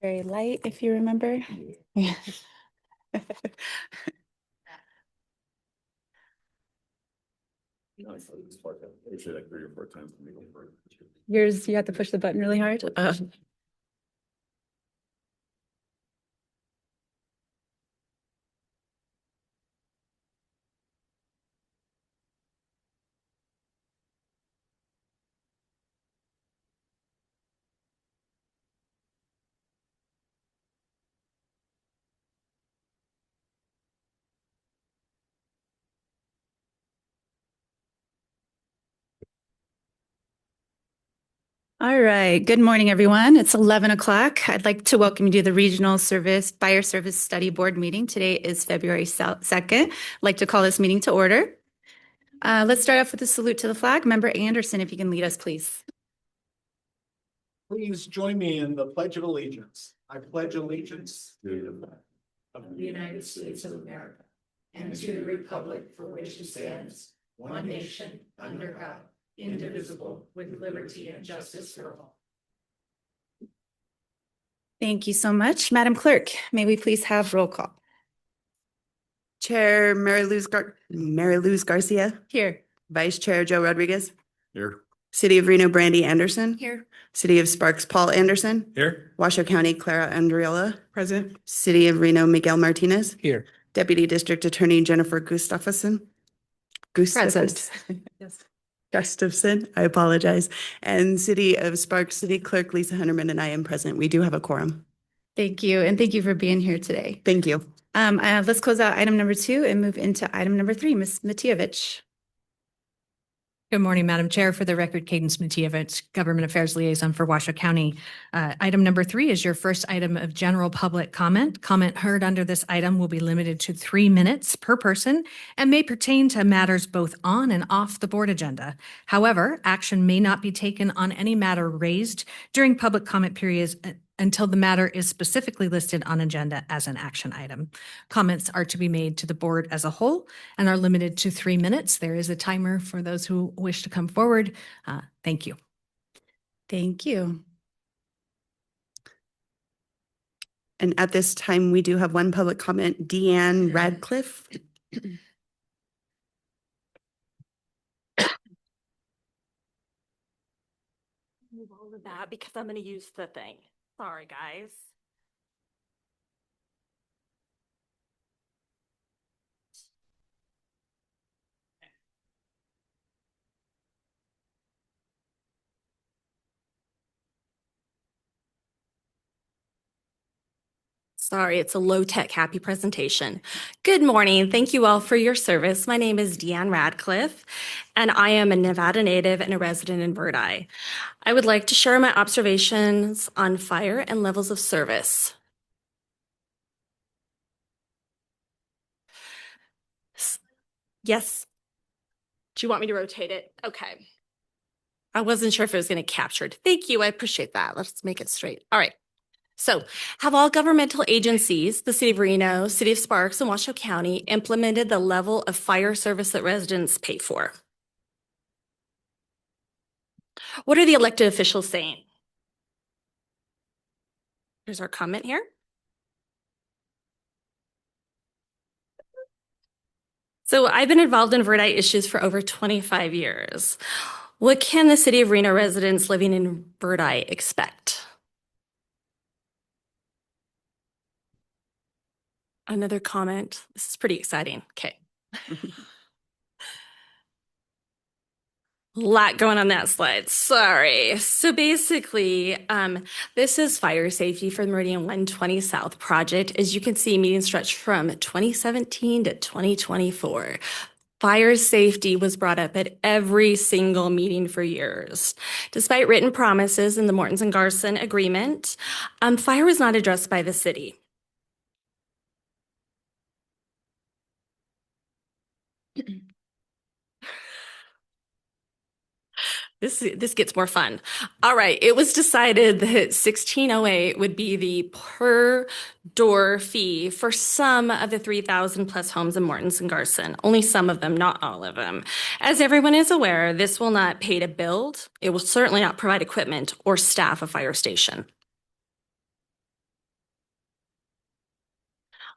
Very light, if you remember. Yeah. Usually like 3 or 4 times. Yours, you have to push the button really hard. All right. Good morning, everyone. It's 11 o'clock. I'd like to welcome you to the Regional Fire Service Study Board meeting. Today is February 2nd. I'd like to call this meeting to order. Let's start off with a salute to the flag. Member Anderson, if you can lead us, please. Please join me in the Pledge of Allegiance. I pledge allegiance to the United States of America and to the republic for which it stands, one nation, under God, indivisible, with liberty and justice for all. Thank you so much. Madam Clerk, may we please have roll call? Chair Mary Luz Garcia. Here. Vice Chair Joe Rodriguez. Here. City of Reno Brandy Anderson. Here. City of Sparks Paul Anderson. Here. Washoe County Clara Andriola. present. City of Reno Miguel Martinez. Here. Deputy District Attorney Jennifer Gustafson. Present. Yes. Gustafson, I apologize. And City of Sparks City Clerk Lisa Hunterman and I am present. We do have a quorum. Thank you. And thank you for being here today. Thank you. Let's close out item number 2 and move into item number 3. Ms. Matievich. Good morning, Madam Chair. For the record, Cadence Matievich, Government Affairs Liaison for Washoe County. Item number 3 is your first item of general public comment. Comment heard under this item will be limited to 3 minutes per person and may pertain to matters both on and off the board agenda. However, action may not be taken on any matter raised during public comment periods until the matter is specifically listed on agenda as an action item. Comments are to be made to the board as a whole and are limited to 3 minutes. There is a timer for those who wish to come forward. Thank you. Thank you. And at this time, we do have one public comment, Deanne Radcliffe. Move all of that because I'm going to use the thing. Sorry, guys. Sorry, it's a low-tech happy presentation. Good morning. Thank you all for your service. My name is Deanne Radcliffe, and I am a Nevada native and a resident in Verdi. I would like to share my observations on fire and levels of service. Yes. Do you want me to rotate it? Okay. I wasn't sure if it was going to capture it. Thank you. I appreciate that. Let's make it straight. All right. So, have all governmental agencies, the City of Reno, City of Sparks, and Washoe County, implemented the level of fire service that residents pay for? What are the elected officials saying? Here's our comment here. So, I've been involved in Verdi issues for over 25 years. What can the City of Reno residents living in Verdi expect? Another comment. This is pretty exciting. Okay. Lot going on that slide. Sorry. So basically, this is fire safety for the Meridian 120 South project. As you can see, meeting stretched from 2017 to 2024. Fire safety was brought up at every single meeting for years. Despite written promises in the Mortons and Garson agreement, fire was not addressed by the city. This gets more fun. All right, it was decided that 1608 would be the per door fee for some of the 3,000 plus homes in Mortons and Garson. Only some of them, not all of them. As everyone is aware, this will not pay to build. It will certainly not provide equipment or staff a fire station.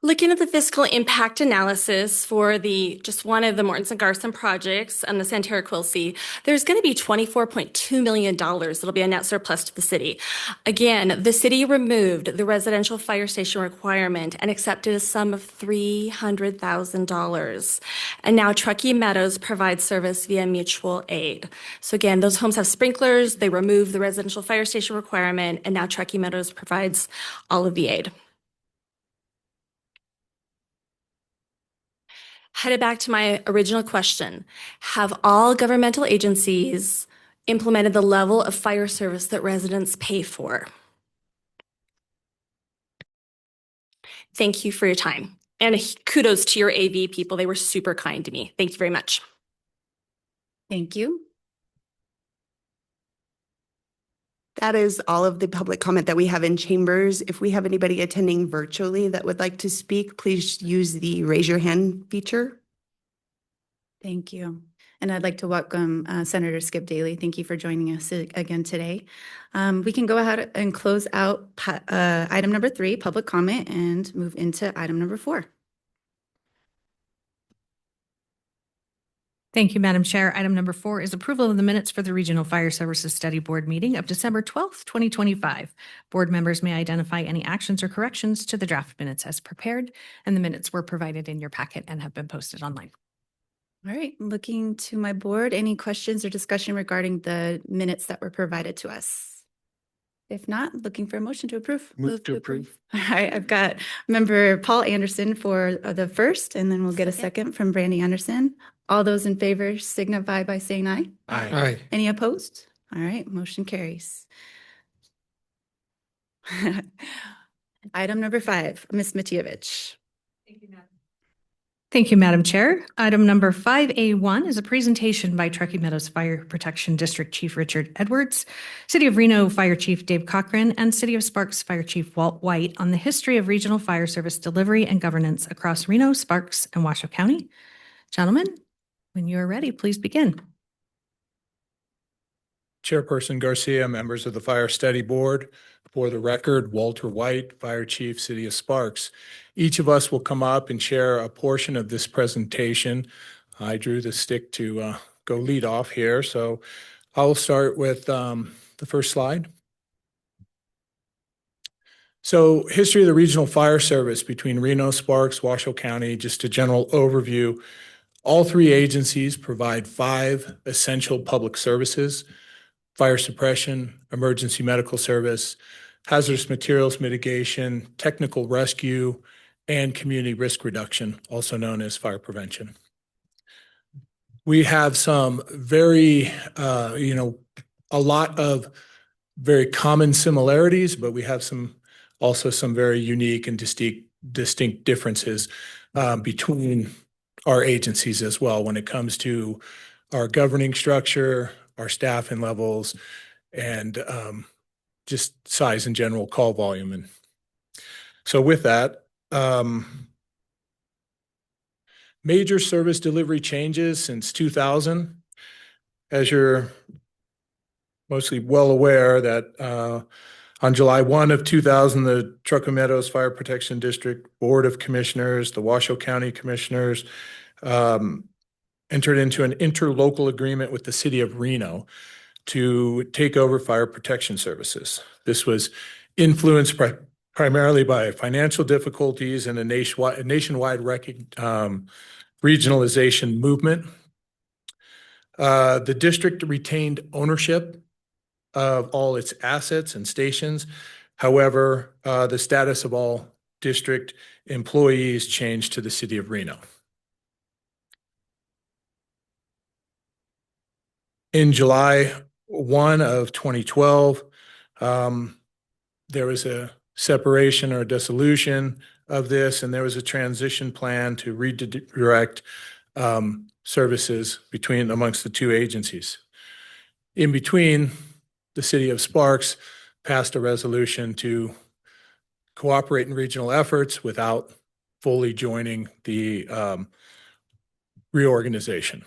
Looking at the fiscal impact analysis for just one of the Mortensen Garson projects and the Santerre Quilcy, there's going to be $24.2 million that'll be a net surplus to the city. Again, the city removed the residential fire station requirement and accepted a sum of $300,000. And now Truckee Meadows provides service via mutual aid. So again, those homes have sprinklers, they removed the residential fire station requirement, and now Truckee Meadows provides all of the aid. Headed back to my original question, have all governmental agencies implemented the level of fire service that residents pay for? Thank you for your time. And kudos to your AV people. They were super kind to me. Thank you very much. Thank you. That is all of the public comment that we have in chambers. If we have anybody attending virtually that would like to speak, please use the raise your hand feature. Thank you. And I'd like to welcome Senator Skip Daly. Thank you for joining us again today. We can go ahead and close out item number 3, public comment, and move into item number 4. Thank you, Madam Chair. Item number 4 is approval of the minutes for the Regional Fire Services Study Board meeting of December 12th, 2025. Board members may identify any actions or corrections to the draft minutes as prepared, and the minutes were provided in your packet and have been posted online. All right, looking to my board, any questions or discussion regarding the minutes that were provided to us? If not, looking for a motion to approve. Move to approve. All right, I've got member Paul Anderson for the first, and then we'll get a second from Brandy Anderson. All those in favor signify by saying aye. Aye. Any opposed? All right, motion carries. Item number 5, Ms. Matievich. Thank you, Madam Chair. Item number 5A1 is a presentation by Truckee Meadows Fire Protection District Chief Richard Edwards, City of Reno Fire Chief Dave Cochran, and City of Sparks Fire Chief Walt White on the history of regional fire service delivery and governance across Reno, Sparks, and Washoe County. Gentlemen, when you are ready, please begin. Chairperson Garcia, members of the Fire Study Board, for the record, Walter White, Fire Chief, City of Sparks. Each of us will come up and share a portion of this presentation. I drew the stick to go lead off here, so I'll start with the first slide. So, history of the regional fire service between Reno, Sparks, Washoe County, just a general overview. All 3 agencies provide 5 essential public services: fire suppression, emergency medical service, hazardous materials mitigation, technical rescue, and community risk reduction, also known as fire prevention. We have some very, a lot of very common similarities, but we have also some very unique and distinct differences between our agencies as well when it comes to our governing structure, our staffing levels, and just size and general call volume. And so with that, major service delivery changes since 2000. As you're mostly well aware that on July 1 of 2000, the Truckee Meadows Fire Protection District Board of Commissioners, the Washoe County Commissioners, entered into an interlocal agreement with the city of Reno to take over fire protection services. This was influenced primarily by financial difficulties and a nationwide regionalization movement. The district retained ownership of all its assets and stations. However, the status of all district employees changed to the city of Reno. In July 1 of 2012, there was a separation or dissolution of this, and there was a transition plan to redirect services amongst the 2 agencies. In between, the city of Sparks passed a resolution to cooperate in regional efforts without fully joining the reorganization.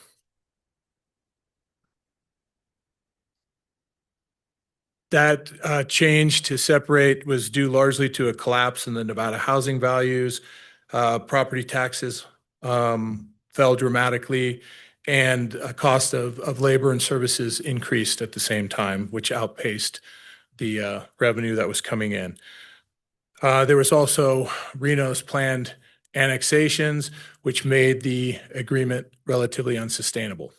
That change to separate was due largely to a collapse in the Nevada housing values, Property taxes fell dramatically, and cost of labor and services increased at the same time, which outpaced the revenue that was coming in. There was also Reno's planned annexations, which made the agreement relatively unsustainable.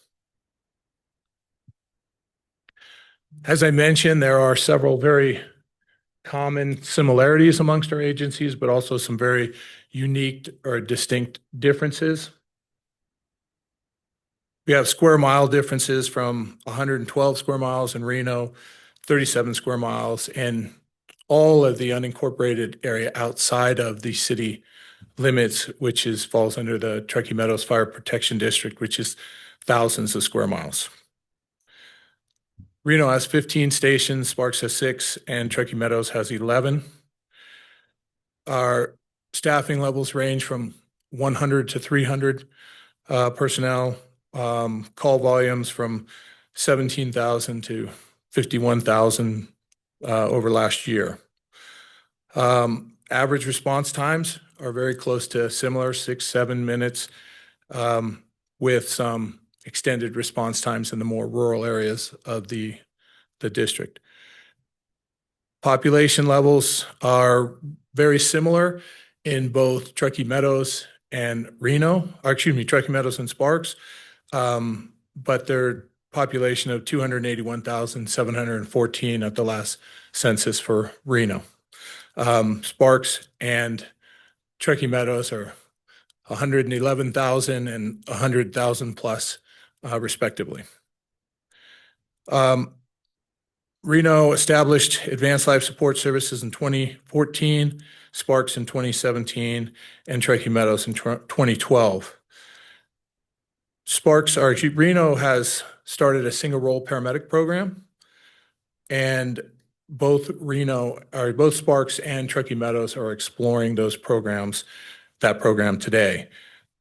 As I mentioned, there are several very common similarities amongst our agencies, but also some very unique or distinct differences. We have square mile differences from 112 square miles in Reno, 37 square miles, and all of the unincorporated area outside of the city limits, which falls under the Truckee Meadows Fire Protection District, which is thousands of square miles. Reno has 15 stations, Sparks has 6, and Truckee Meadows has 11. Our staffing levels range from 100 to 300 personnel, call volumes from 17,000 to 51,000 over last year. Average response times are very close to similar, 6-7 minutes, with some extended response times in the more rural areas of the district. Population levels are very similar in both Truckee Meadows and Reno, or excuse me, Truckee Meadows and Sparks, but their population of 281,714 at the last census for Reno. Sparks and Truckee Meadows are 111,000 and 100,000 plus, respectively. Reno established Advanced Life Support Services in 2014, Sparks in 2017, and Truckee Meadows in 2012. Reno has started a single role paramedic program, and both Sparks and Truckee Meadows are exploring that program today.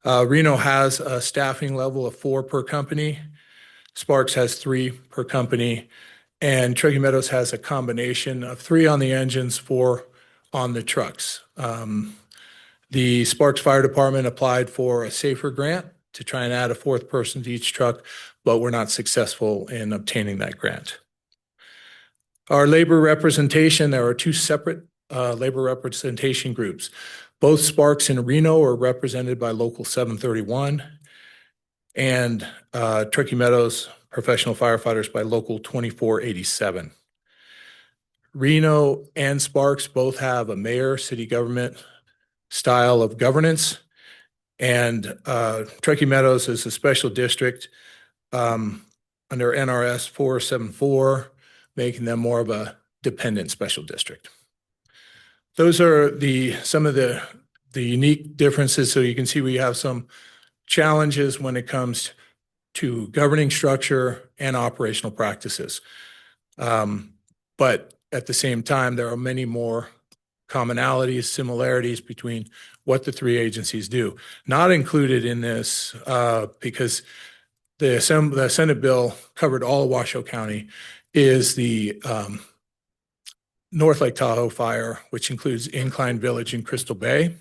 Reno has a staffing level of 4 per company. Sparks has 3 per company, and Truckee Meadows has a combination of 3 on the engines, 4 on the trucks. The Sparks Fire Department applied for a SAFER grant to try and add a 4th person to each truck, but were not successful in obtaining that grant. Our labor representation, there are 2 separate labor representation groups. Both Sparks and Reno are represented by Local 731, and Truckee Meadows professional firefighters by Local 2487. Reno and Sparks both have a mayor, city government style of governance, and Truckee Meadows is a special district under NRS 474, making them more of a dependent special district. Those are some of the unique differences. So you can see we have some challenges when it comes to governing structure and operational practices. But at the same time, there are many more commonalities, similarities between what the 3 agencies do. Not included in this, because the Senate bill covered all of Washoe County, is the North Lake Tahoe fire, which includes Incline Village and Crystal Bay.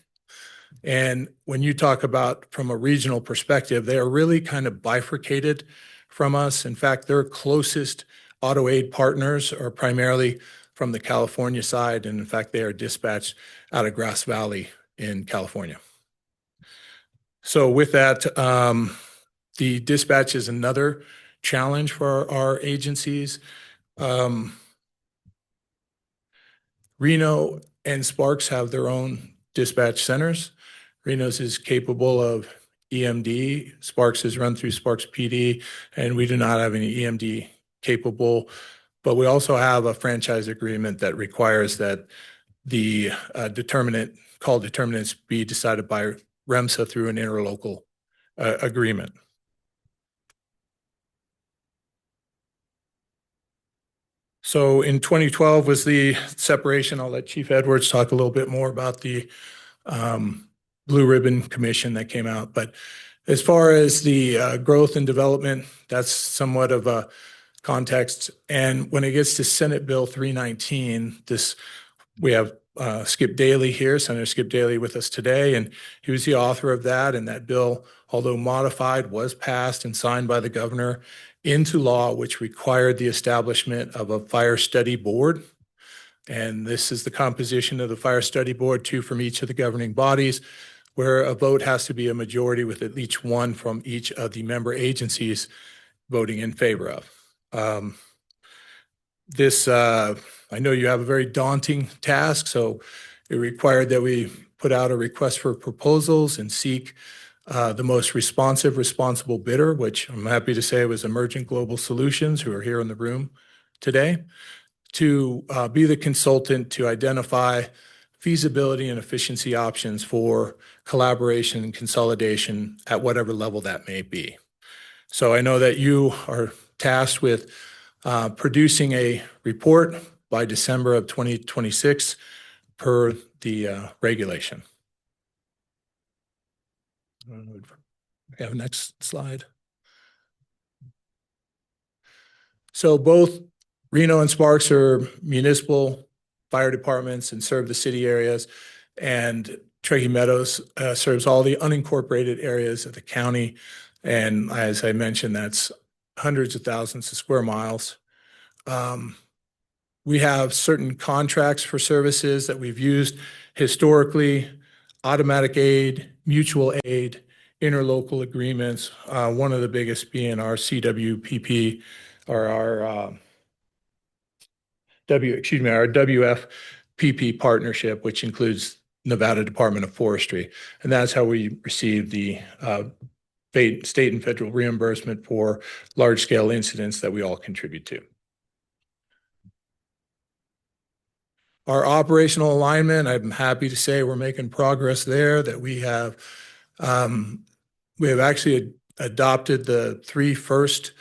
And when you talk about from a regional perspective, they are really kind of bifurcated from us. In fact, their closest auto aid partners are primarily from the California side. And in fact, they are dispatched out of Grass Valley in California. So with that, the dispatch is another challenge for our agencies. Reno and Sparks have their own dispatch centers. Reno's is capable of EMD. Sparks is run through Sparks PD, and we do not have any EMD capable. But we also have a franchise agreement that requires that the call determinants be decided by REMSA through an interlocal agreement. So in 2012 was the separation. I'll let Chief Edwards talk a little bit more about the Blue Ribbon Commission that came out. But as far as the growth and development, that's somewhat of a context. And when it gets to Senate Bill 319, we have Skip Daly here, Senator Skip Daly with us today, and he was the author of that. And that bill, although modified, was passed and signed by the governor into law, which required the establishment of a fire study board. And this is the composition of the fire study board, two from each of the governing bodies, where a vote has to be a majority with at least one from each of the member agencies voting in favor of. I know you have a very daunting task, so it required that we put out a request for proposals and seek the most responsible bidder, which I'm happy to say was Emergent Global Solutions, who are here in the room today, to be the consultant to identify feasibility and efficiency options for collaboration and consolidation at whatever level that may be. So I know that you are tasked with producing a report by December of 2026 per the regulation. We have next slide. So both Reno and Sparks are municipal fire departments and serve the city areas, and Truckee Meadows serves all the unincorporated areas of the county. And as I mentioned, that's hundreds of thousands of square miles. We have certain contracts for services that we've used historically: automatic aid, mutual aid, interlocal agreements. One of the biggest being our CWPP, or our our WFPP partnership, which includes Nevada Department of Forestry. And that's how we receive the state and federal reimbursement for large-scale incidents that we all contribute to. Our operational alignment, I'm happy to say we're making progress there, that we have actually adopted the three first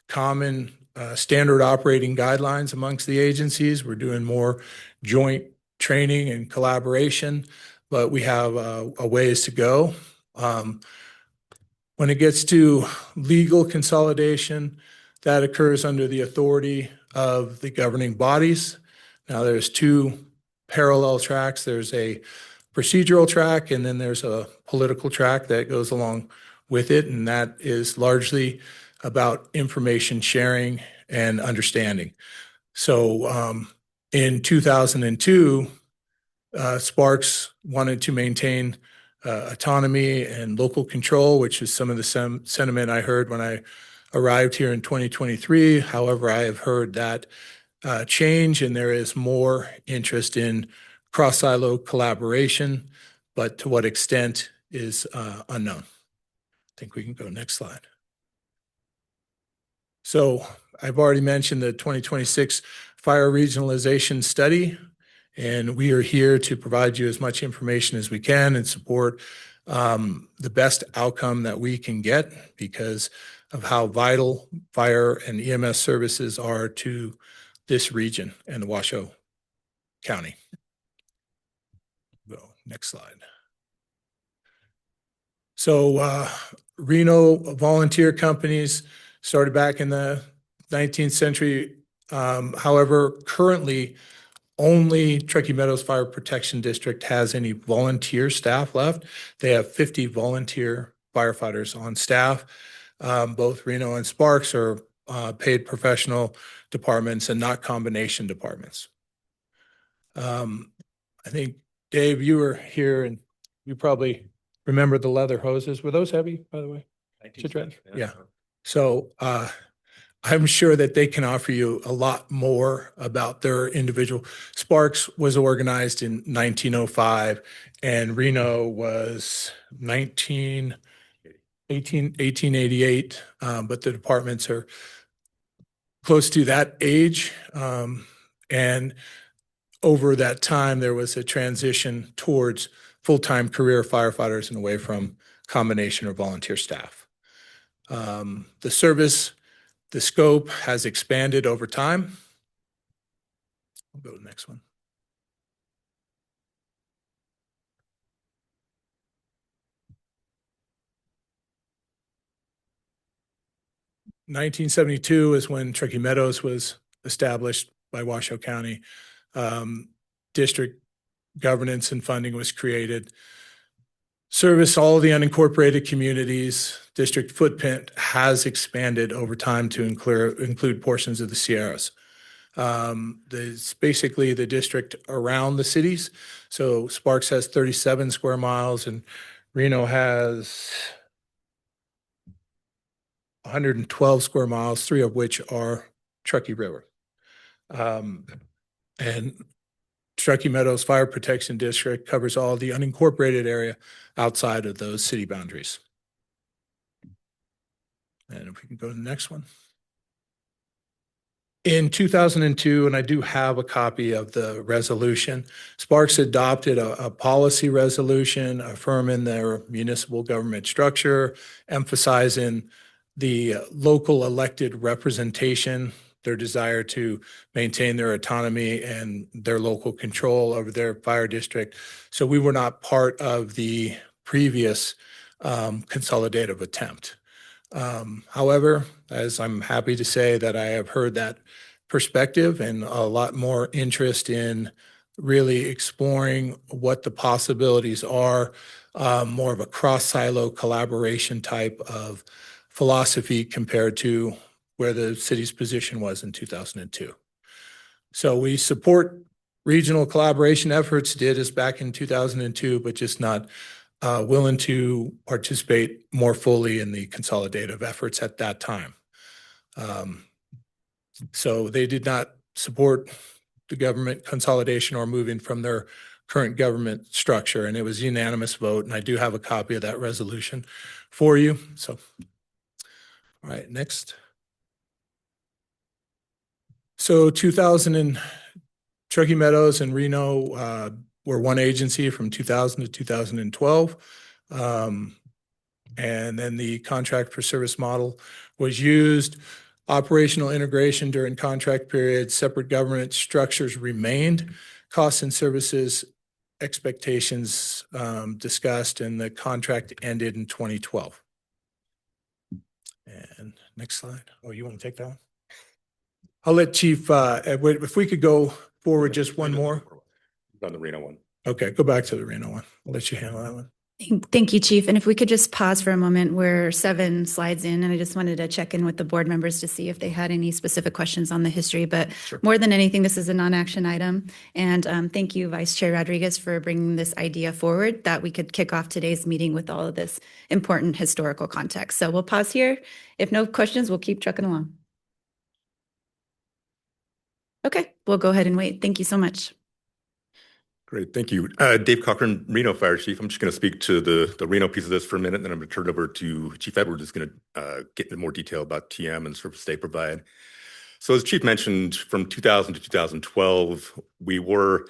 common standard operating guidelines amongst the agencies. We're doing more joint training and collaboration, but we have a ways to go. When it gets to legal consolidation, that occurs under the authority of the governing bodies. Now, there's two parallel tracks. There's a procedural track, and then there's a political track that goes along with it, and that is largely about information sharing and understanding. So in 2002, Sparks wanted to maintain autonomy and local control, which is some of the sentiment I heard when I arrived here in 2023. However, I have heard that change, and there is more interest in cross-silo collaboration, but to what extent is unknown. I think we can go next slide. So I've already mentioned the 2026 Fire Regionalization Study, and we are here to provide you as much information as we can and support the best outcome that we can get because of how vital fire and EMS services are to this region and the Washoe County. Go next slide. So Reno volunteer companies started back in the 19th century. However, currently only Truckee Meadows Fire Protection District has any volunteer staff left. They have 50 volunteer firefighters on staff. Both Reno and Sparks are paid professional departments and not combination departments. I think, Dave, you were here and you probably remember the leather hoses. Were those heavy, by the way? Yeah. So I'm sure that they can offer you a lot more about their individual. Sparks was organized in 1905 and Reno was 1888, but the departments are close to that age. And over that time, there was a transition towards full-time career firefighters and away from combination or volunteer staff. The service, the scope has expanded over time. I'll go to the next one. In 1972 is when Truckee Meadows was established by Washoe County. District governance and funding was created. Service all the unincorporated communities. District footprint has expanded over time to include portions of the Sierras. It's basically the district around the cities. So Sparks has 37 square miles and Reno has 112 square miles, 3 of which are Truckee River. And Truckee Meadows Fire Protection District covers all the unincorporated area outside of those city boundaries. And if we can go to the next one. In 2002, and I do have a copy of the resolution, Sparks adopted a policy resolution affirming their municipal government structure, emphasizing the local elected representation, their desire to maintain their autonomy and their local control over their fire district. So we were not part of the previous consolidative attempt. However, as I'm happy to say that I have heard that perspective and a lot more interest in really exploring what the possibilities are, more of a cross-silo collaboration type of philosophy compared to where the city's position was in 2002. So we support regional collaboration efforts, did as back in 2002, but just not willing to participate more fully in the consolidative efforts at that time. So they did not support the government consolidation or moving from their current government structure, and it was a unanimous vote, and I do have a copy of that resolution for you. So, all right, next. So 2000 and Truckee Meadows and Reno were one agency from 2000 to 2012. And then the contract for service model was used. Operational integration during contract periods, separate government structures remained. Costs and services expectations discussed, and the contract ended in 2012. And next slide. Oh, you want to take that one? I'll let Chief, Edward, if we could go forward just one more. On the Reno one. Okay, go back to the Reno one. I'll let you handle that one. Thank you, Chief. And if we could just pause for a moment, we're 7 slides in, and I just wanted to check in with the board members to see if they had any specific questions on the history. But more than anything, this is a non-action item. And thank you, Vice Chair Rodriguez, for bringing this idea forward that we could kick off today's meeting with all of this important historical context. So we'll pause here. If no questions, we'll keep trucking along. Okay, we'll go ahead and wait. Thank you so much. Great, thank you. Dave Cochran, Reno Fire Chief. I'm just going to speak to the Reno piece of this for a minute, and then I'm going to turn it over to Chief Edwards, who's going to get into more detail about TM and service they provide. So as Chief mentioned, from 2000 to 2012, we were,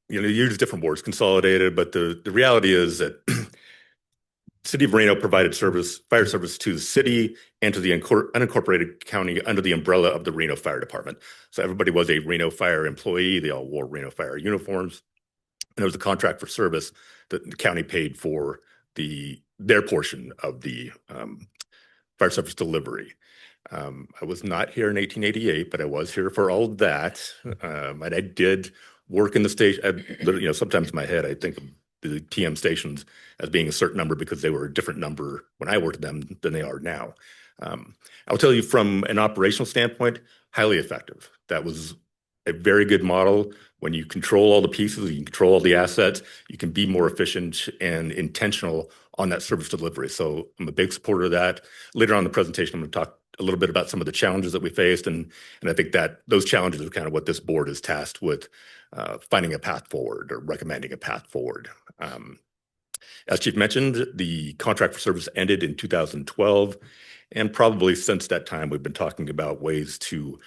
used different words, consolidated, but the reality is that City of Reno provided fire service to the city and to the unincorporated county under the umbrella of the Reno Fire Department. So everybody was a Reno Fire employee. They all wore Reno Fire uniforms. And there was a contract for service that the county paid for their portion of the fire service delivery. I was not here in 1888, but I was here for all of that. And I did work in the station. Sometimes in my head, I think of the TM stations as being a certain number because they were a different number when I worked at them than they are now. I'll tell you from an operational standpoint, highly effective. That was a very good model. When you control all the pieces, you control all the assets, you can be more efficient and intentional on that service delivery. So I'm a big supporter of that. Later on in the presentation, I'm going to talk a little bit about some of the challenges that we faced. And I think that those challenges are kind of what this board is tasked with, finding a path forward or recommending a path forward. As Chief mentioned, the contract for service ended in 2012. And probably since that time, we've been talking about ways to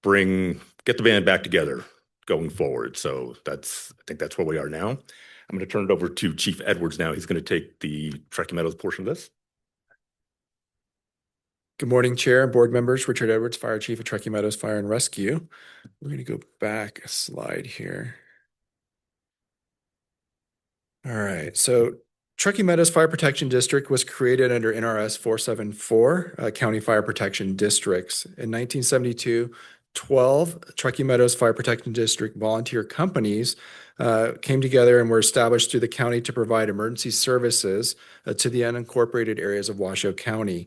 get the band back together going forward. So I think that's where we are now. I'm going to turn it over to Chief Edwards now. He's going to take the Truckee Meadows portion of this. Good morning, Chair and board members. Richard Edwards, Fire Chief of Truckee Meadows Fire and Rescue. We're going to go back a slide here. All right, so Truckee Meadows Fire Protection District was created under NRS 474, County Fire Protection Districts. In 1972, 12 Truckee Meadows Fire Protection District volunteer companies came together and were established through the county to provide emergency services to the unincorporated areas of Washoe County.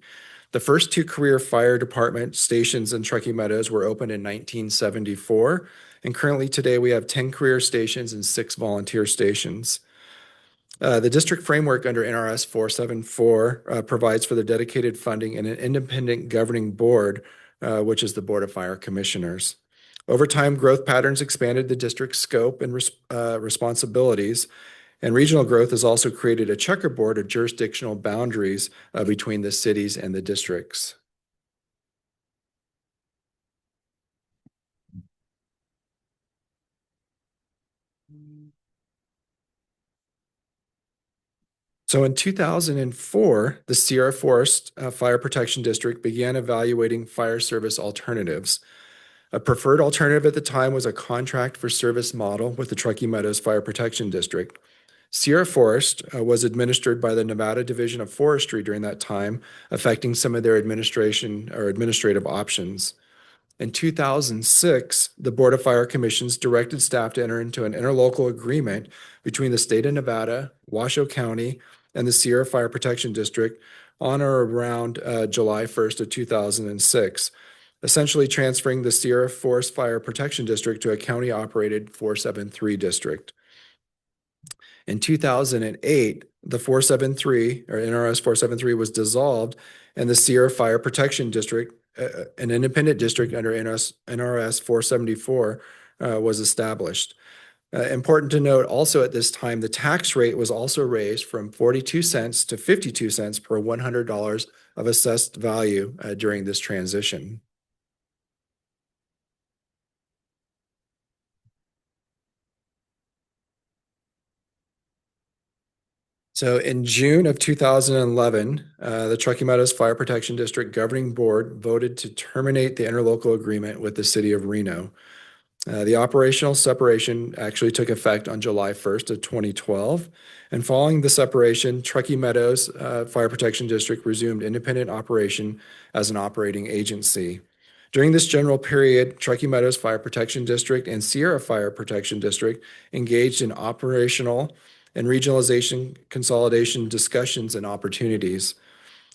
The first two career fire department stations in Truckee Meadows were opened in 1974, and currently today we have 10 career stations and 6 volunteer stations. The district framework under NRS 474 provides for the dedicated funding and an independent governing board, which is the Board of Fire Commissioners. Over time, growth patterns expanded the district's scope and responsibilities, and regional growth has also created a checkerboard of jurisdictional boundaries between the cities and the districts. So in 2004, the Sierra Forest Fire Protection District began evaluating fire service alternatives. A preferred alternative at the time was a contract for service model with the Truckee Meadows Fire Protection District. Sierra Forest was administered by the Nevada Division of Forestry during that time, affecting some of their administration or administrative options. In 2006, the Board of Fire Commissions directed staff to enter into an interlocal agreement between the state of Nevada, Washoe County, and the Sierra Fire Protection District on or around July 1st of 2006, essentially transferring the Sierra Forest Fire Protection District to a county-operated 473 district. In 2008, the 473 or NRS 473 was dissolved, and the Sierra Fire Protection District, an independent district under NRS 474, was established. Important to note also at this time, the tax rate was also raised from 42 cents to 52 cents per $100 of assessed value during this transition. So in June of 2011, the Truckee Meadows Fire Protection District Governing Board voted to terminate the interlocal agreement with the city of Reno. The operational separation actually took effect on July 1st of 2012. And following the separation, Truckee Meadows Fire Protection District resumed independent operation as an operating agency. During this general period, Truckee Meadows Fire Protection District and Sierra Fire Protection District engaged in operational and regionalization consolidation discussions and opportunities.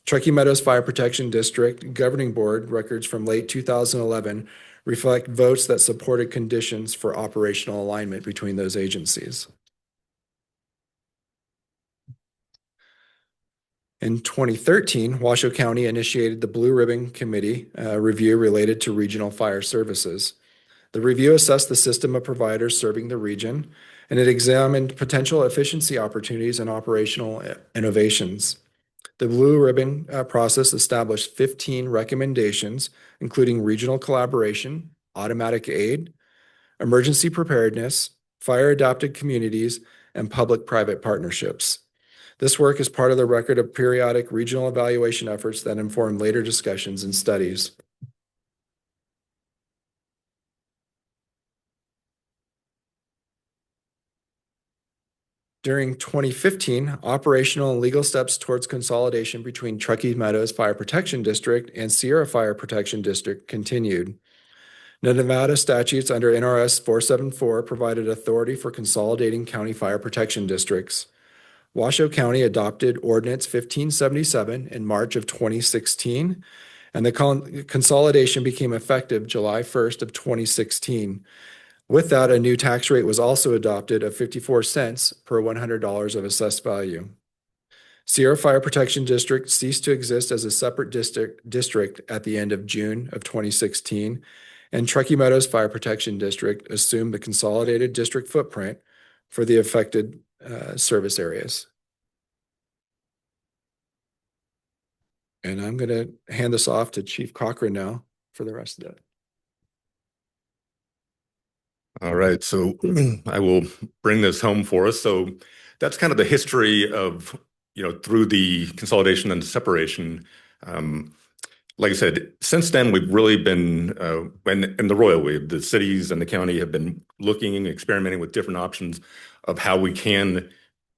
Truckee Meadows Fire Protection District Governing Board records from late 2011 reflect votes that supported conditions for operational alignment between those agencies. In 2013, Washoe County initiated the Blue Ribbon Committee review related to regional fire services. The review assessed the system of providers serving the region, and it examined potential efficiency opportunities and operational innovations. The Blue Ribbon process established 15 recommendations, including regional collaboration, automatic aid, emergency preparedness, fire-adapted communities, and public-private partnerships. This work is part of the record of periodic regional evaluation efforts that inform later discussions and studies. During 2015, operational and legal steps towards consolidation between Truckee Meadows Fire Protection District and Sierra Fire Protection District continued. The Nevada statutes under NRS 474 provided authority for consolidating county fire protection districts. Washoe County adopted Ordinance 1577 in March of 2016, and the consolidation became effective July 1st of 2016. With that, a new tax rate was also adopted of 54 cents per $100 of assessed value. Sierra Fire Protection District ceased to exist as a separate district at the end of June of 2016, and Truckee Meadows Fire Protection District assumed the consolidated district footprint for the affected service areas. And I'm going to hand this off to Chief Cochran now for the rest of it. All right, so I will bring this home for us. So that's kind of the history of, through the consolidation and separation. Like I said, since then, we've really been, in the royal way, the cities and the county have been looking and experimenting with different options of how we can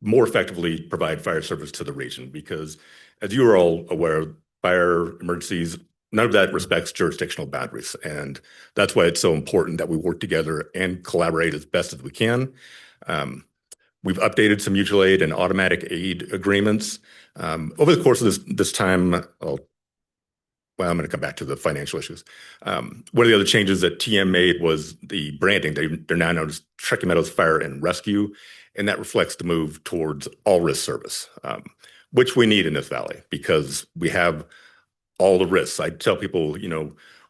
more effectively provide fire service to the region. Because as you are all aware, fire emergencies none of that respects jurisdictional boundaries. And that's why it's so important that we work together and collaborate as best as we can. We've updated some mutual aid and automatic aid agreements. Over the course of this time, I'm going to come back to the financial issues. One of the other changes that TM made was the branding. They're now known as Truckee Meadows Fire and Rescue, and that reflects the move towards all-risk service, which we need in this valley because we have all the risks. I tell people,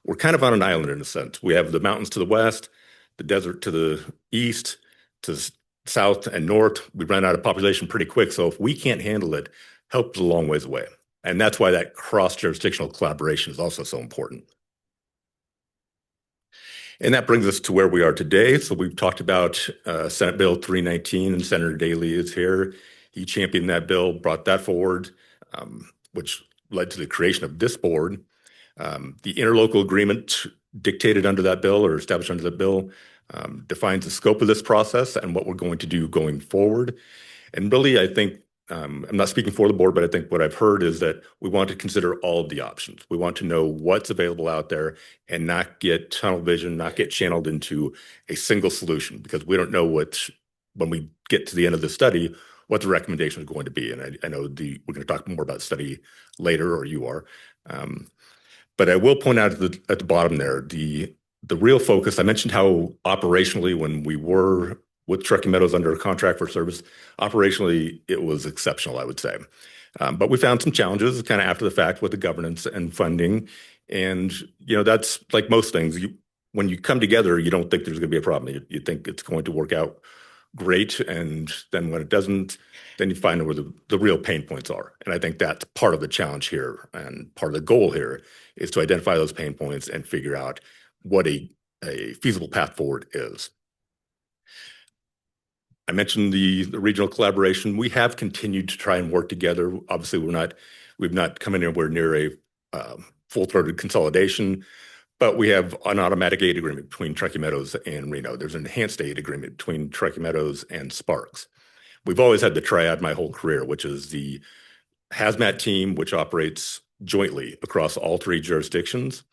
we're kind of on an island in a sense. We have the mountains to the west, the desert to the east, to the south and north. We run out of population pretty quick. So if we can't handle it, help is a long ways away. And that's why that cross-jurisdictional collaboration is also so important. And that brings us to where we are today. So we've talked about Senate Bill 319, and Senator Daley is here. He championed that bill, brought that forward, which led to the creation of this board. The interlocal agreement dictated under that bill or established under the bill defines the scope of this process and what we're going to do going forward. And really, I think, I'm not speaking for the board, but I think what I've heard is that we want to consider all of the options. We want to know what's available out there and not get tunnel vision, not get channeled into a single solution, because we don't know when we get to the end of the study, what the recommendation is going to be. And I know we're going to talk more about the study later, or you are. But I will point out at the bottom there, the real focus, I mentioned how operationally when we were with Truckee Meadows under a contract for service, operationally it was exceptional, I would say. But we found some challenges kind of after the fact with the governance and funding. And, that's like most things. When you come together, you don't think there's going to be a problem. You think it's going to work out great. And then when it doesn't, then you find where the real pain points are. And I think that's part of the challenge here. And part of the goal here is to identify those pain points and figure out what a feasible path forward is. I mentioned the regional collaboration. We have continued to try and work together. Obviously, we've not come anywhere near a full-throated consolidation, but we have an automatic aid agreement between Truckee Meadows and Reno. There's an enhanced aid agreement between Truckee Meadows and Sparks. We've always had the triad my whole career, which is the hazmat team, which operates jointly across all three jurisdictions.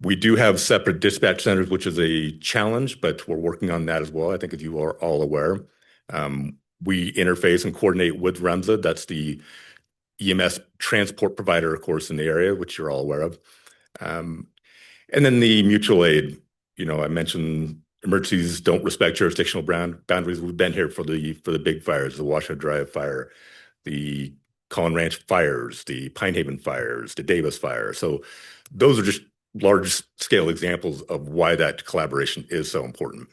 We do have separate dispatch centers, which is a challenge, but we're working on that as well. I think as you are all aware, we interface and coordinate with REMSA. That's the EMS transport provider, of course, in the area, which you're all aware of. And then the mutual aid, I mentioned emergencies don't respect jurisdictional boundaries. We've been here for the big fires, the Washoe Drive fire, the Collin Ranch fires, the Pine Haven fires, the Davis fire. So those are just large scale examples of why that collaboration is so important.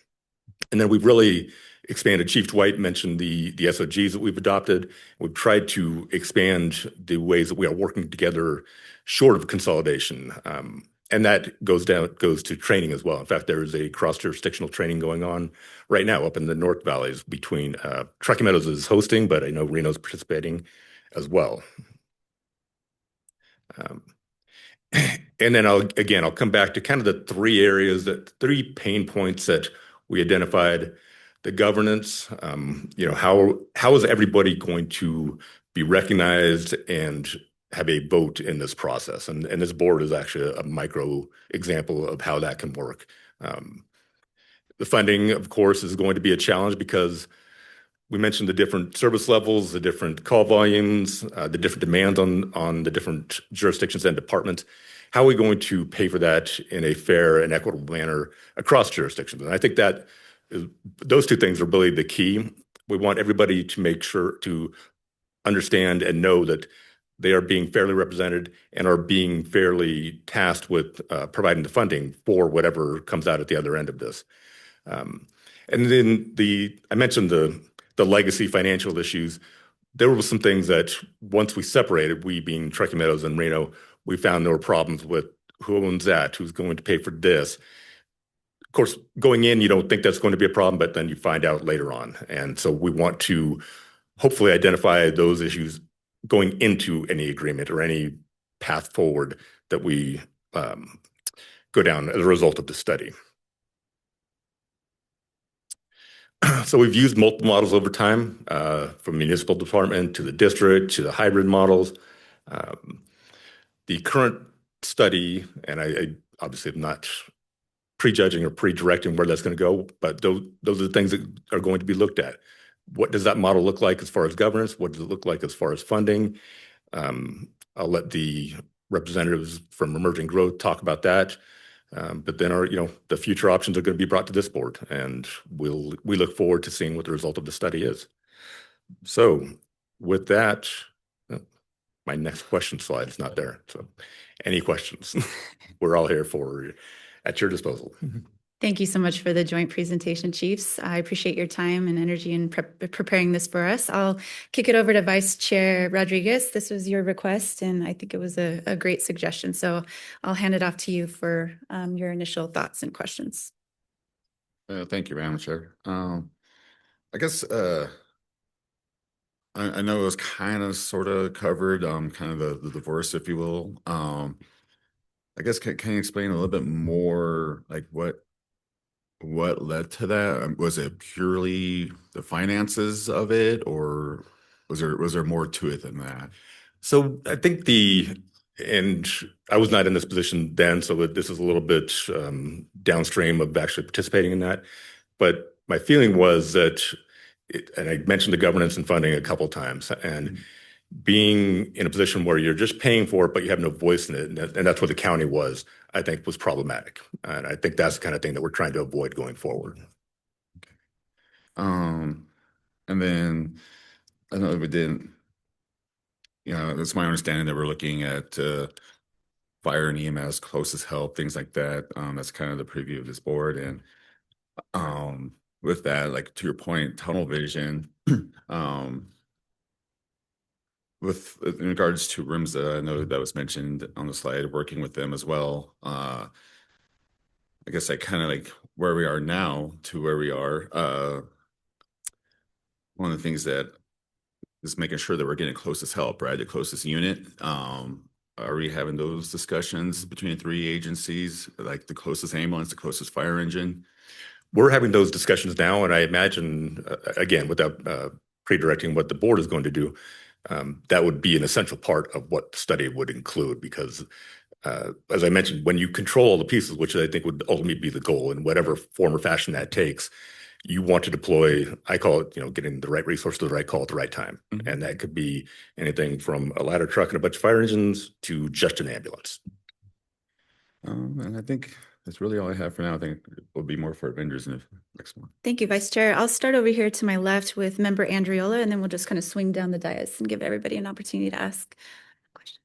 And then we've really expanded. Chief Dwight mentioned the SOGs that we've adopted. We've tried to expand the ways that we are working together short of consolidation. And that goes to training as well. In fact, there is a cross-jurisdictional training going on right now up in the North Valleys between Truckee Meadows is hosting, but I know Reno's participating as well. And then I'll come back to kind of the three pain points that we identified. The governance, how is everybody going to be recognized and have a vote in this process? And this board is actually a micro example of how that can work. The funding, of course, is going to be a challenge because we mentioned the different service levels, the different call volumes, the different demands on the different jurisdictions and departments. How are we going to pay for that in a fair and equitable manner across jurisdictions? And I think that those two things are really the key. We want everybody to make sure to understand and know that they are being fairly represented and are being fairly tasked with providing the funding for whatever comes out at the other end of this. And then I mentioned the legacy financial issues. There were some things that once we separated, we being Truckee Meadows and Reno, we found there were problems with who owns that, who's going to pay for this. Of course, going in, you don't think that's going to be a problem, but then you find out later on. And so we want to hopefully identify those issues going into any agreement or any path forward that we go down as a result of the study. So we've used multiple models over time, from municipal department to the district to the hybrid models. The current study, and I obviously am not prejudging or pre-directing where that's going to go, but those are the things that are going to be looked at. What does that model look like as far as governance? What does it look like as far as funding? I'll let the representatives from emerging growth talk about that. But then the future options are going to be brought to this board, and we look forward to seeing what the result of the study is. So with that, my next question slide is not there. So any questions? We're all here at your disposal. Thank you so much for the joint presentation, Chiefs. I appreciate your time and energy in preparing this for us. I'll kick it over to Vice Chair Rodriguez. This was your request, and I think it was a great suggestion. So I'll hand it off to you for your initial thoughts and questions. Thank you, Madam Chair. I guess I know it was kind of sort of covered, kind of the divorce, if you will. I guess can you explain a little bit more, like what led to that? Was it purely the finances of it, or was there more to it than that? So I think and I was not in this position then, so this is a little bit downstream of actually participating in that. But my feeling was that, and I mentioned the governance and funding a couple of times, and being in a position where you're just paying for it, but you have no voice in it, and that's what the county was, I think was problematic. And I think that's the kind of thing that we're trying to avoid going forward. And then I know we didn't, it's my understanding that we're looking at fire and EMS, closest help, things like that. That's kind of the preview of this board. And with that, like to your point, tunnel vision, with in regards to RIMSA, I know that was mentioned on the slide, working with them as well. I guess I kind of like where we are now to where we are. One of the things that is making sure that we're getting closest help, right? The closest unit. Are we having those discussions between three agencies, like the closest ambulance, the closest fire engine? We're having those discussions now, and I imagine, again, without pre-directing what the board is going to do, that would be an essential part of what the study would include, because as I mentioned, when you control all the pieces, which I think would ultimately be the goal in whatever form or fashion that takes, you want to deploy, I call it, getting the right resource to the right call at the right time. Mm-hmm. And that could be anything from a ladder truck and a bunch of fire engines to just an ambulance. And I think that's really all I have for now. I think it will be more for vendors in the next one. Thank you, Vice Chair. I'll start over here to my left with Member Andriola, and then we'll just kind of swing down the dais and give everybody an opportunity to ask a question.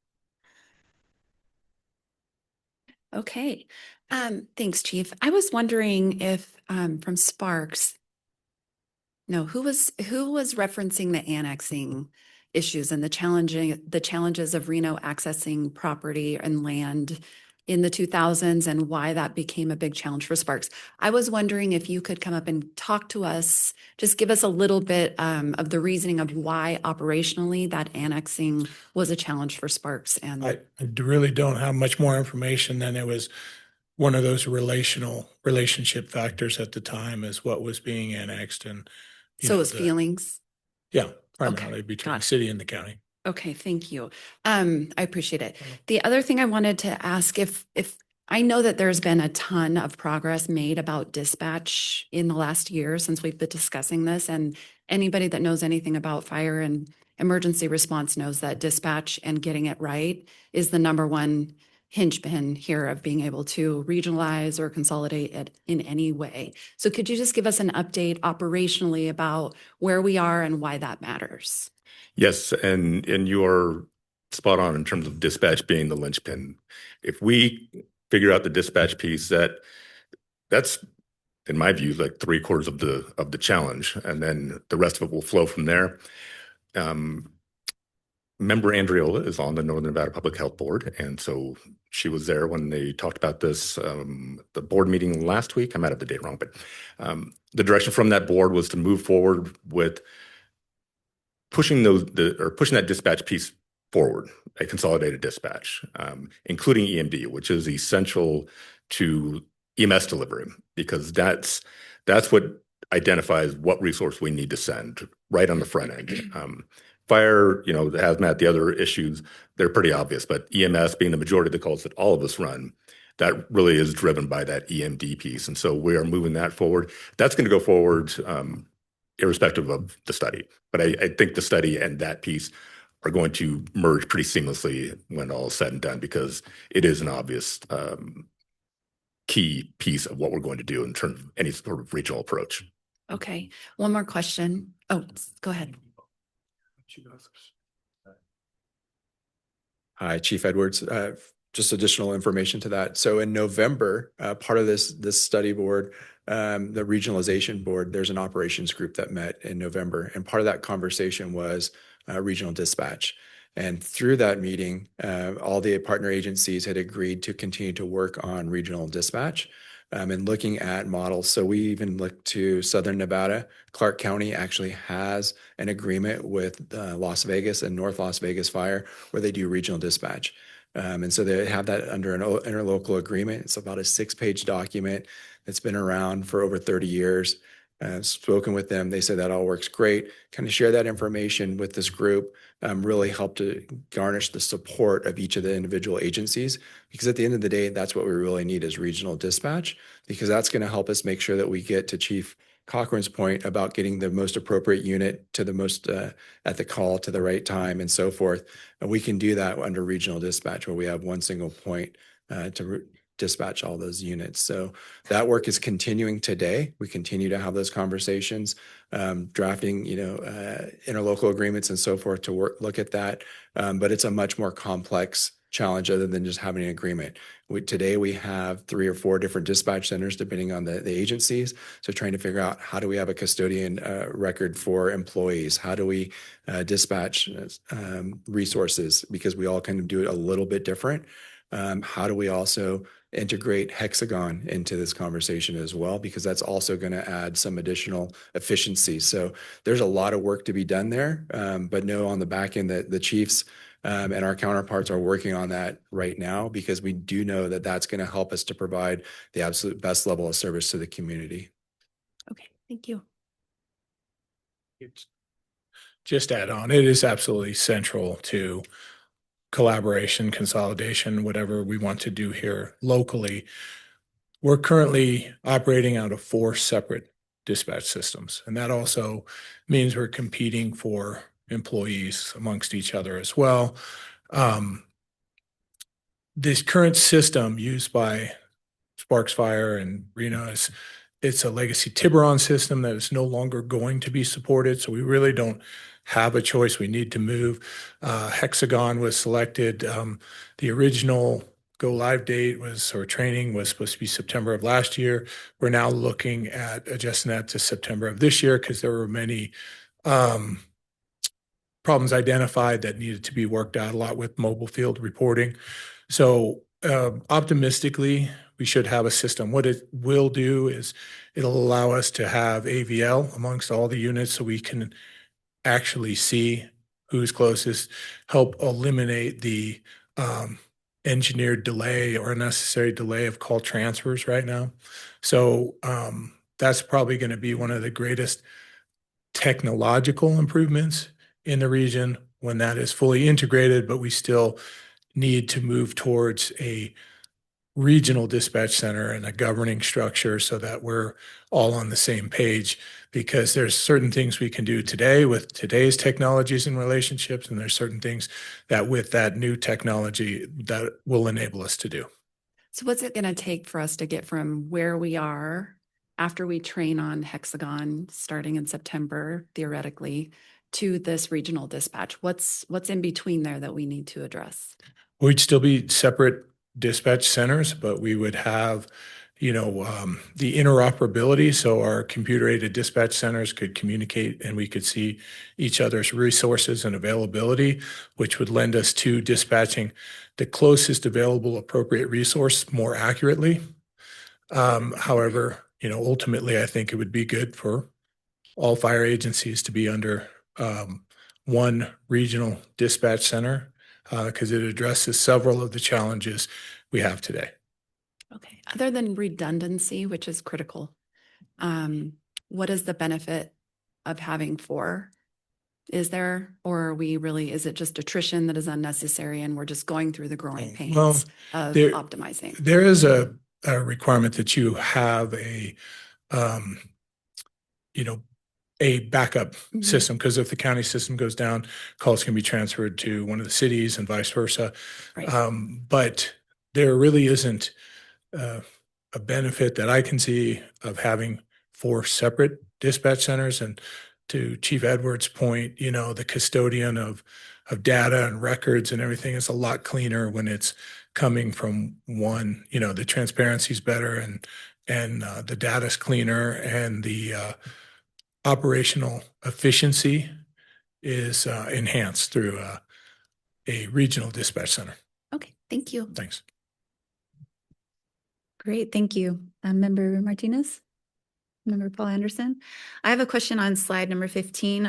Okay. Thanks, Chief. I was wondering if from Sparks, who was referencing the annexing issues and the challenges of Reno accessing property and land in the 2000s and why that became a big challenge for Sparks. I was wondering if you could come up and talk to us, just give us a little bit of the reasoning of why operationally that annexing was a challenge for Sparks. And I really don't have much more information than it was one of those relationship factors at the time is what was being annexed. And so it was feelings? Yeah, primarily between the city and the county. Okay, thank you. I appreciate it. The other thing I wanted to ask, if I know that there's been a ton of progress made about dispatch in the last year since we've been discussing this, and anybody that knows anything about fire and emergency response knows that dispatch and getting it right is the number one hinge pin here of being able to regionalize or consolidate it in any way. So could you just give us an update operationally about where we are and why that matters? Yes, and you are spot on in terms of dispatch being the linchpin. If we figure out the dispatch piece, that's in my view like 3/4 of the challenge, and then the rest of it will flow from there. Member Andriola is on the Northern Nevada Public Health Board, and so she was there when they talked about this, the board meeting last week. I might have the date wrong, but the direction from that board was to move forward with pushing that dispatch piece forward, a consolidated dispatch, including EMD, which is essential to EMS delivery, because that's what identifies what resource we need to send right on the front end. Fire, the hazmat, the other issues, they're pretty obvious, but EMS being the majority of the calls that all of us run, that really is driven by that EMD piece. And so we are moving that forward. That's going to go forward irrespective of the study. But I think the study and that piece are going to merge pretty seamlessly when all is said and done, because it is an obvious key piece of what we're going to do in terms of any sort of regional approach. Okay, one more question. Oh, go ahead. Hi, Chief Edwards. Just additional information to that. So in November, part of this study board, the regionalization board, there's an operations group that met in November, and part of that conversation was regional dispatch. And through that meeting, all the partner agencies had agreed to continue to work on regional dispatch and looking at models. So we even looked to Southern Nevada. Clark County actually has an agreement with Las Vegas and North Las Vegas Fire where they do regional dispatch. And so they have that under an interlocal agreement. It's about a 6-page document that's been around for over 30 years. I've spoken with them. They said that all works great. Kind of share that information with this group, really help to garnish the support of each of the individual agencies, because at the end of the day, that's what we really need is regional dispatch, because that's going to help us make sure that we get to Chief Cochran's point about getting the most appropriate unit to the most at the call to the right time and so forth. And we can do that under regional dispatch where we have one single point to dispatch all those units. So that work is continuing today. We continue to have those conversations, drafting, interlocal agreements and so forth to look at that. But it's a much more complex challenge other than just having an agreement. Today we have 3 or 4 different dispatch centers depending on the agencies. So trying to figure out how do we have a custodian record for employees? How do we dispatch resources? Because we all kind of do it a little bit different. How do we also integrate Hexagon into this conversation as well, because that's also going to add some additional efficiency. So there's a lot of work to be done there, but know on the back end that the chiefs and our counterparts are working on that right now, because we do know that that's going to help us to provide the absolute best level of service to the community. Okay, thank you. Just add on, it is absolutely central to collaboration, consolidation, whatever we want to do here locally. We're currently operating out of 4 separate dispatch systems, and that also means we're competing for employees amongst each other as well. This current system used by Sparks Fire and Reno it's a legacy Tiburon system that is no longer going to be supported. So we really don't have a choice. We need to move. Hexagon was selected. The original go live date training was supposed to be September of last year. We're now looking at adjusting that to September of this year because there were many problems identified that needed to be worked out, a lot with mobile field reporting. So optimistically, we should have a system. What it will do is it'll allow us to have AVL amongst all the units so we can actually see who's closest, help eliminate the engineered delay or unnecessary delay of call transfers right now. So that's probably going to be one of the greatest technological improvements in the region when that is fully integrated, but we still need to move towards a regional dispatch center and a governing structure so that we're all on the same page, because there's certain things we can do today with today's technologies and relationships, and there's certain things that with that new technology that will enable us to do. So what's it going to take for us to get from where we are after we train on Hexagon starting in September, theoretically, to this regional dispatch? What's in between there that we need to address? We'd still be separate dispatch centers, but we would have, the interoperability. So our computer-aided dispatch centers could communicate and we could see each other's resources and availability, which would lend us to dispatching the closest available appropriate resource more accurately. However, ultimately, I think it would be good for all fire agencies to be under one regional dispatch center, because it addresses several of the challenges we have today. Okay. Other than redundancy, which is critical, what is the benefit of having 4 Is there, or are we really, is it just attrition that is unnecessary and we're just going through the growing Well, pains of there- optimizing? There is a requirement that you have a, um, you know, a backup Mhm. system, because if the county system goes down, calls can be transferred to one of the cities and vice versa. Right. But there really isn't a benefit that I can see of having 4 separate dispatch centers. And to Chief Edwards' point, the custodian of data and records and everything is a lot cleaner when it's coming from one. The transparency is better, and the data's cleaner, and the operational efficiency is enhanced through a regional dispatch center. Okay, thank you. Thanks. Great, thank you. Member Martinez? Member Paul Anderson? I have a question on slide number 15.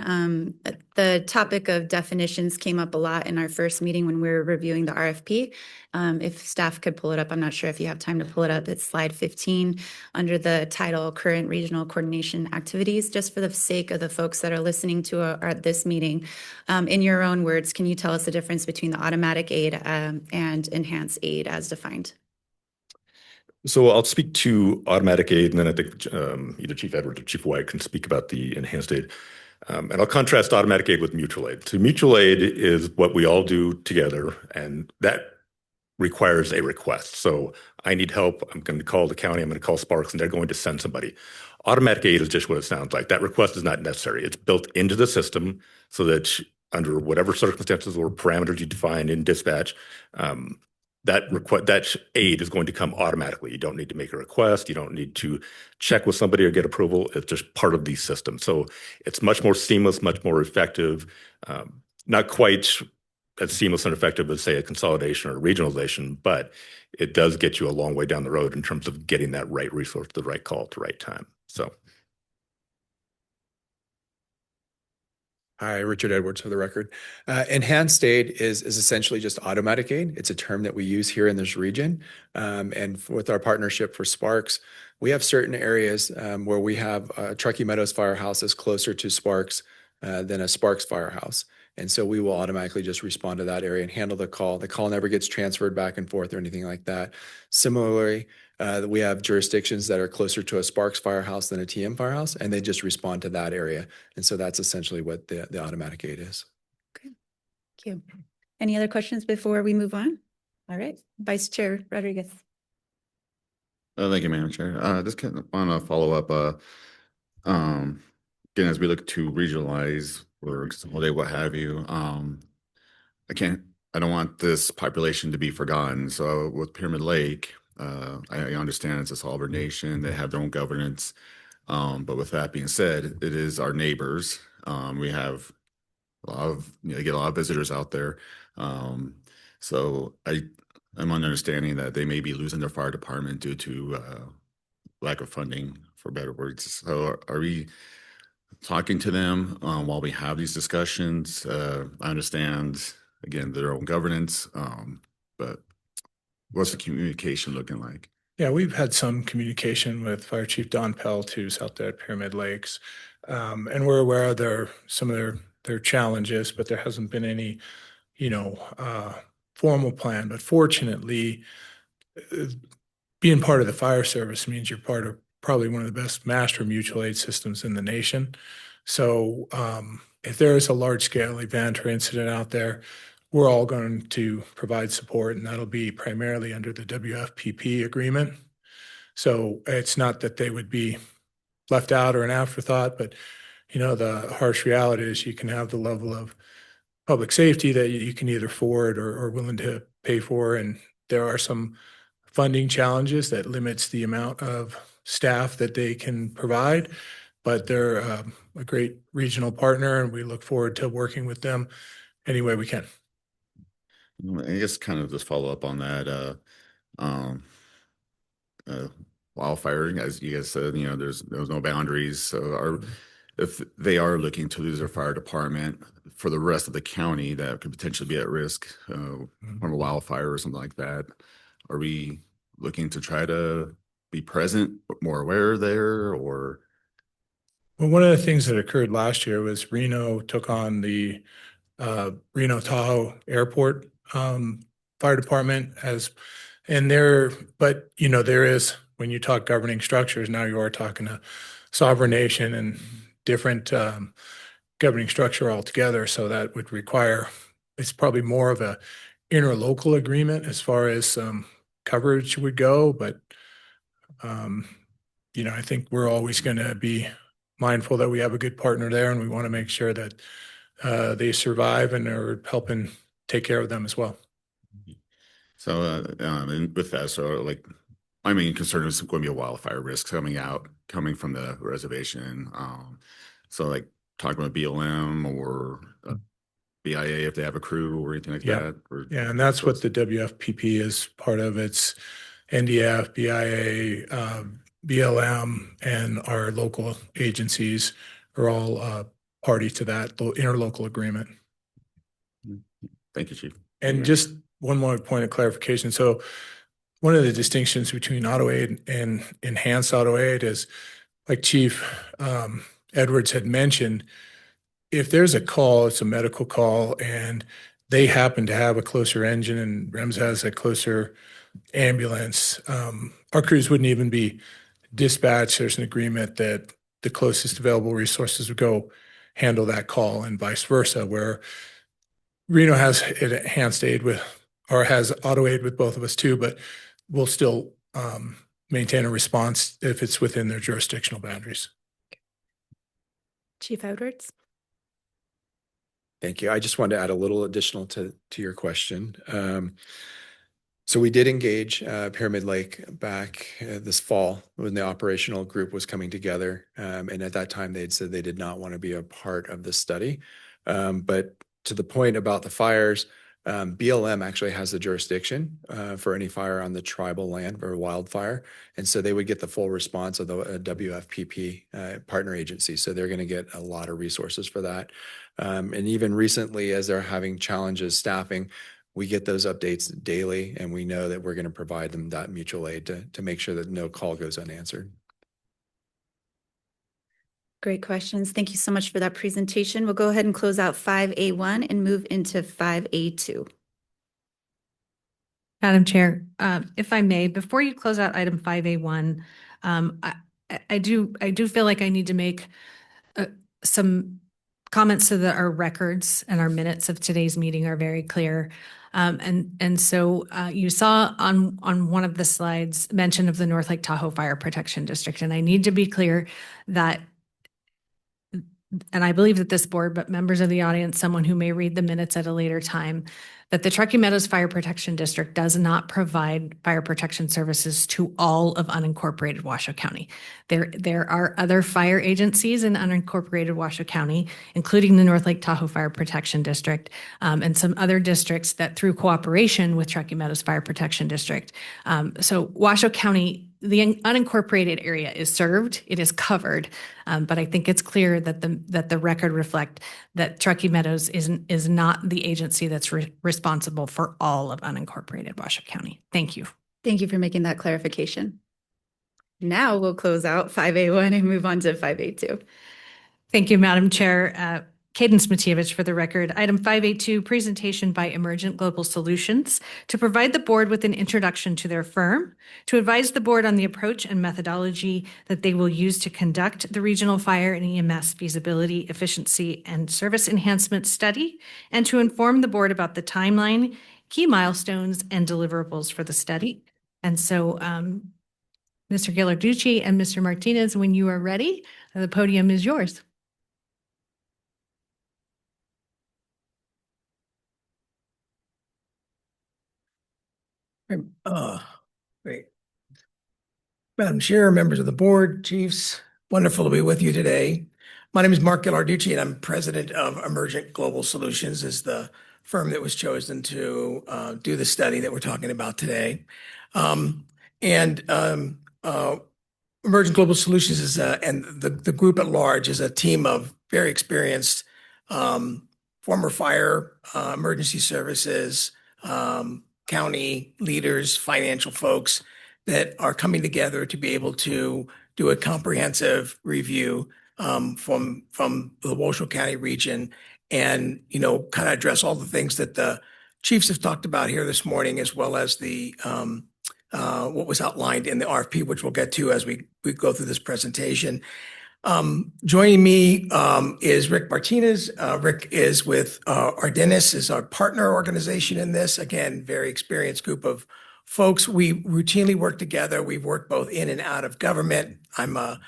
The topic of definitions came up a lot in our first meeting when we were reviewing the RFP. If staff could pull it up, I'm not sure if you have time to pull it up. It's slide 15 under the title Current Regional Coordination Activities, just for the sake of the folks that are listening to this meeting. In your own words, can you tell us the difference between the automatic aid and enhanced aid as defined? So I'll speak to automatic aid, and then I think either Chief Edwards or Chief White can speak about the enhanced aid. And I'll contrast automatic aid with mutual aid. So mutual aid is what we all do together, and that requires a request. So I need help. I'm going to call the county. I'm going to call Sparks, and they're going to send somebody. Automatic aid is just what it sounds like. That request is not necessary. It's built into the system so that under whatever circumstances or parameters you define in dispatch, that aid is going to come automatically. You don't need to make a request. You don't need to check with somebody or get approval. It's just part of the system. So it's much more seamless, much more effective. Not quite as seamless and effective as, say, a consolidation or a regionalization, but it does get you a long way down the road in terms of getting that right resource, the right call at the right time. So. Hi, Richard Edwards for the record. Enhanced aid is essentially just automatic aid. It's a term that we use here in this region. And with our partnership for Sparks, we have certain areas where we have Truckee Meadows Firehouse is closer to Sparks than a Sparks Firehouse. And so we will automatically just respond to that area and handle the call. The call never gets transferred back and forth or anything like that. Similarly, we have jurisdictions that are closer to a Sparks Firehouse than a TM Firehouse, and they just respond to that area. And so that's essentially what the automatic aid is. Okay, thank you. Any other questions before we move on? All right, Vice Chair Rodriguez. Thank you, Madam Chair. Just kind of want to follow up. Again, as we look to regionalize or consolidate, what have you, I don't want this population to be forgotten. So with Pyramid Lake, I understand it's a sovereign nation. They have their own governance. But with that being said, it is our neighbors. We have a lot of, get a lot of visitors out there. So I'm understanding that they may be losing their fire department due to lack of funding, for better words. So are we talking to them while we have these discussions? I understand, again, their own governance, but what's the communication looking like? Yeah, we've had some communication with Fire Chief Don Pelt, who's out there at Pyramid Lakes. And we're aware of some of their challenges, but there hasn't been any, formal plan. But fortunately, being part of the fire service means you're part of probably one of the best master mutual aid systems in the nation. So if there is a large scale event or incident out there, we're all going to provide support, and that'll be primarily under the WFPP agreement. So it's not that they would be left out or an afterthought, but the harsh reality is you can have the level of public safety that you can either afford or willing to pay for. And there are some funding challenges that limits the amount of staff that they can provide, but they're a great regional partner, and we look forward to working with them any way we can. I guess kind of just follow up on that. Wildfire, as you guys said, there's no boundaries. So if they are looking to lose their fire department for the rest of the county that could potentially be at risk from a wildfire or something like that, are we looking to try to be present, more aware there, or? Well, one of the things that occurred last year was Reno took on the Reno Tahoe Airport Fire Department but there is, when you talk governing structures, now you are talking a sovereign nation and different governing structure altogether. So that would require, it's probably more of a interlocal agreement as far as coverage would go. But, I think we're always going to be mindful that we have a good partner there and we want to make sure that they survive and are helping take care of them as well. So, and with that, so like, my main concern is going to be a wildfire risk coming from the reservation. So like talking about BLM or BIA if they have a crew or anything like that. Yeah, and that's what the WFPP is part of. It's NDF, BIA, BLM, and our local agencies are all party to that interlocal agreement. Thank you, Chief. And just one more point of clarification. So one of the distinctions between auto aid and enhanced auto aid is, like Chief Edwards had mentioned, if there's a call, it's a medical call, and they happen to have a closer engine and REMS has a closer ambulance, our crews wouldn't even be dispatched. There's an agreement that the closest available resources would go handle that call and vice versa, where Reno has enhanced aid has auto aid with both of us too, but we'll still maintain a response if it's within their jurisdictional boundaries. Chief Edwards. Thank you. I just wanted to add a little additional to your question. So we did engage Pyramid Lake back this fall when the operational group was coming together. And at that time, they'd said they did not want to be a part of the study. But to the point about the fires, BLM actually has the jurisdiction for any fire on the tribal land or wildfire. And so they would get the full response of the WFPP partner agency. So they're going to get a lot of resources for that. And even recently, as they're having challenges staffing, we get those updates daily, and we know that we're going to provide them that mutual aid to make sure that no call goes unanswered. Great questions. Thank you so much for that presentation. We'll go ahead and close out 5A1 and move into 5A2. Madam Chair, if I may, before you close out item 5A1, I do feel like I need to make some comments so that our records and our minutes of today's meeting are very clear. So you saw on one of the slides mention of the North Lake Tahoe Fire Protection District, and I need to be clear that, and I believe that this board, but members of the audience, someone who may read the minutes at a later time, that the Truckee Meadows Fire Protection District does not provide fire protection services to all of unincorporated Washoe County. There are other fire agencies in unincorporated Washoe County, including the North Lake Tahoe Fire Protection District, and some other districts that through cooperation with Truckee Meadows Fire Protection District. So Washoe County, the unincorporated area is served, it is covered, but I think it's clear that the record reflect that Truckee Meadows is not the agency that's responsible for all of unincorporated Washoe County. Thank you. Thank you for making that clarification. Now we'll close out 5A1 and move on to 5A2. Thank you, Madam Chair. Cadence Matievich for the record. Item 5A2, presentation by Emergent Global Solutions to provide the board with an introduction to their firm, to advise the board on the approach and methodology that they will use to conduct the regional fire and EMS feasibility, efficiency, and service enhancement study, and to inform the board about the timeline, key milestones, and deliverables for the study. And so, Mr. Ghilarducci and Mr. Martinez, when you are ready, the podium is yours. Great. Madam Chair, members of the board, chiefs, wonderful to be with you today. My name is Mark Ghilarducci, and I'm president of Emergent Global Solutions, is the firm that was chosen to do the study that we're talking about today. Emergent Global Solutions is, and the group at large is a team of very experienced former fire, emergency services, county leaders, financial folks that are coming together to be able to do a comprehensive review from the Washoe County region and, kind of address all the things that the chiefs have talked about here this morning, as well as the what was outlined in the RFP, which we'll get to as we go through this presentation. Joining me is Rick Martinez. Rick is with Ardennis, is our partner organization in this. Again, very experienced group of folks. We routinely work together. We've worked both in and out of government. I'm a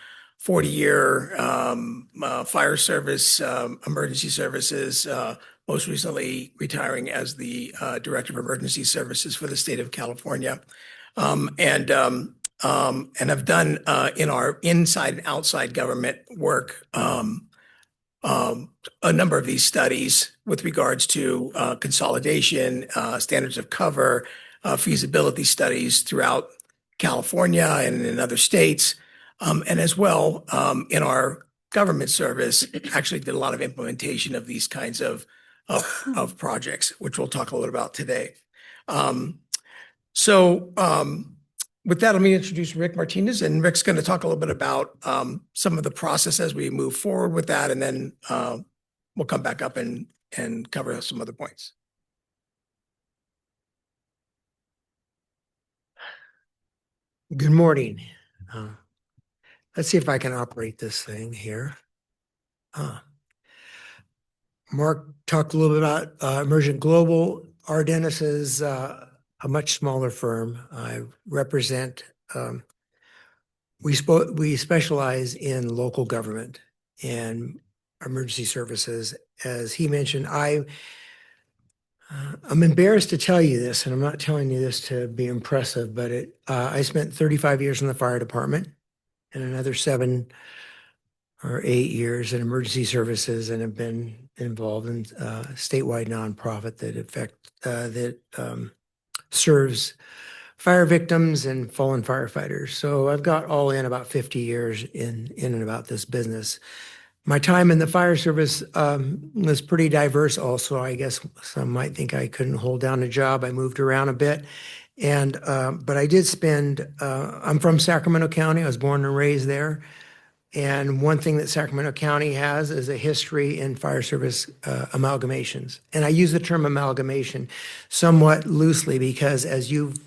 40-year fire service, emergency services, most recently retiring as the Director of Emergency Services for the state of California. And I've done in our inside and outside government work a number of these studies with regards to consolidation, standards of cover, feasibility studies throughout California and in other states. And as well, in our government service, actually did a lot of implementation of these kinds of projects, which we'll talk a little about today. With that, let me introduce Rick Martinez, and Rick's going to talk a little bit about some of the process as we move forward with that, and then we'll come back up and cover some other points. Good morning. Let's see if I can operate this thing here. Mark talked a little bit about Emergent Global. Ardennis is a much smaller firm. I represent, we specialize in local government and emergency services. As he mentioned, I'm embarrassed to tell you this, and I'm not telling you this to be impressive, but I spent 35 years in the fire department and another 7 or 8 years in emergency services, and have been involved in a statewide nonprofit that serves fire victims and fallen firefighters. So I've got all in about 50 years in and about this business. My time in the fire service was pretty diverse also. I guess some might think I couldn't hold down a job. I moved around a bit. But I did spend, I'm from Sacramento County. I was born and raised there. And one thing that Sacramento County has is a history in fire service amalgamations. And I use the term amalgamation somewhat loosely because, as you've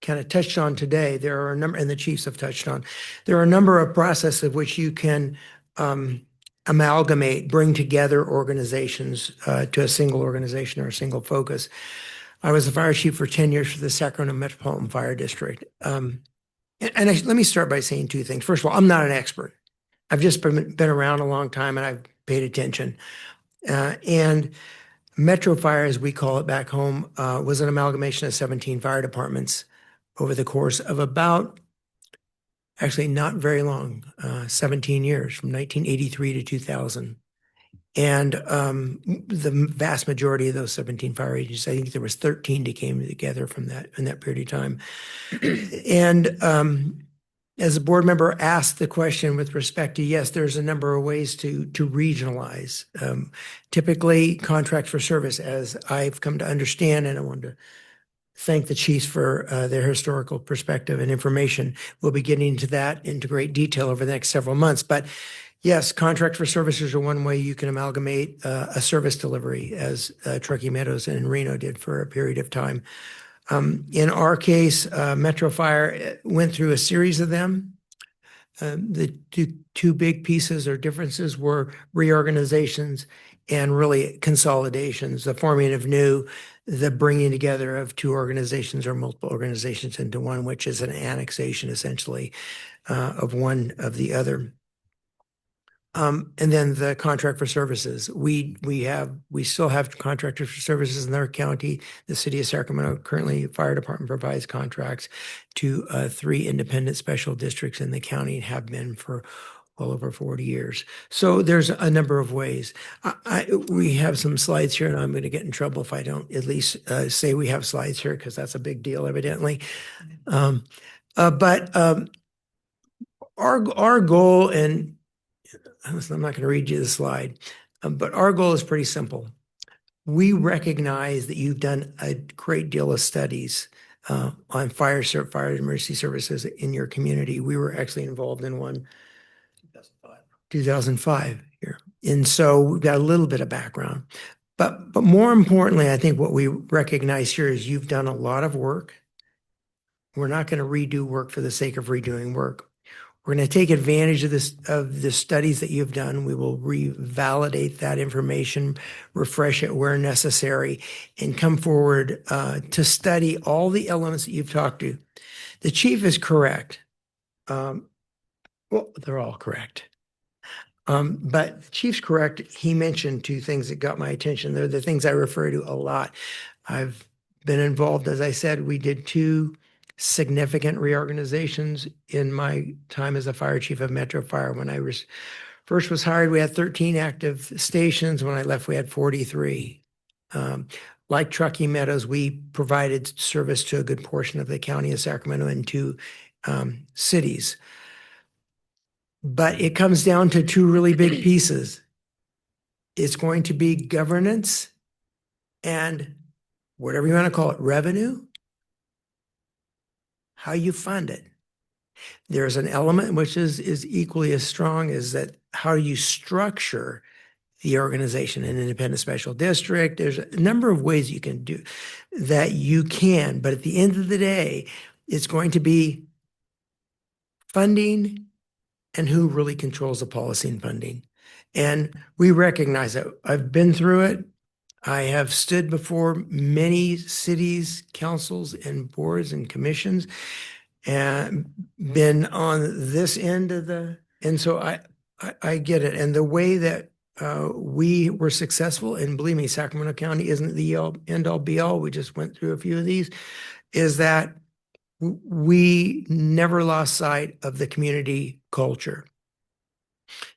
kind of touched on today, there are a number, and the chiefs have touched on, there are a number of processes of which you can amalgamate, bring together organizations to a single organization or a single focus. I was the fire chief for 10 years for the Sacramento Metropolitan Fire District. Let me start by saying 2 things. First of all, I'm not an expert. I've just been around a long time and I've paid attention. And Metro Fire, as we call it back home, was an amalgamation of 17 fire departments over the course of about, actually not very long, 17 years, from 1983 to 2000. And the vast majority of those 17 fire agencies, I think there was 13 that came together from that in that period of time. And as a board member asked the question with respect to, yes, there's a number of ways to regionalize. Typically, contracts for service, as I've come to understand, and I want to thank the chiefs for their historical perspective and information. We'll be getting into that into great detail over the next several months. But yes, contract for services are one way you can amalgamate a service delivery, as Truckee Meadows and Reno did for a period of time. In our case, Metro Fire went through a series of them. The two big pieces or differences were reorganizations and really consolidations, the forming of new, the bringing together of 2 organizations or multiple organizations into one, which is an annexation essentially of one of the other. And then the contract for services. We still have contractors for services in our county. The city of Sacramento currently, fire department provides contracts to 3 independent special districts in the county and have been for well over 40 years. So there's a number of ways. We have some slides here, and I'm going to get in trouble if I don't at least say we have slides here, because that's a big deal, evidently. But our goal, and I'm not going to read you the slide, but our goal is pretty simple. We recognize that you've done a great deal of studies on fire emergency services in your community. We were actually involved in one 2005 here. And so we've got a little bit of background. But more importantly, I think what we recognize here is you've done a lot of work. We're not going to redo work for the sake of redoing work. We're going to take advantage of the studies that you've done. We will revalidate that information, refresh it where necessary, and come forward to study all the elements that you've talked to. The chief is correct. Well, they're all correct. But the chief's correct. He mentioned two things that got my attention. They're the things I refer to a lot. I've been involved, as I said, we did two significant reorganizations in my time as a fire chief of Metro Fire. When I first was hired, we had 13 active stations. When I left, we had 43. Like Truckee Meadows, we provided service to a good portion of the county of Sacramento and two cities. But it comes down to two really big pieces. It's going to be governance and whatever you want to call it, revenue, how you fund it. There's an element which is equally as strong as that how you structure the organization, an independent special district. There's a number of ways you can do that you can, but at the end of the day, it's going to be funding and who really controls the policy and funding. And we recognize that. I've been through it. I have stood before many cities, councils, and boards and commissions and been on this end of and so I get it. And the way that we were successful, and believe me, Sacramento County isn't the end all be all. We just went through a few of these, is that we never lost sight of the community culture.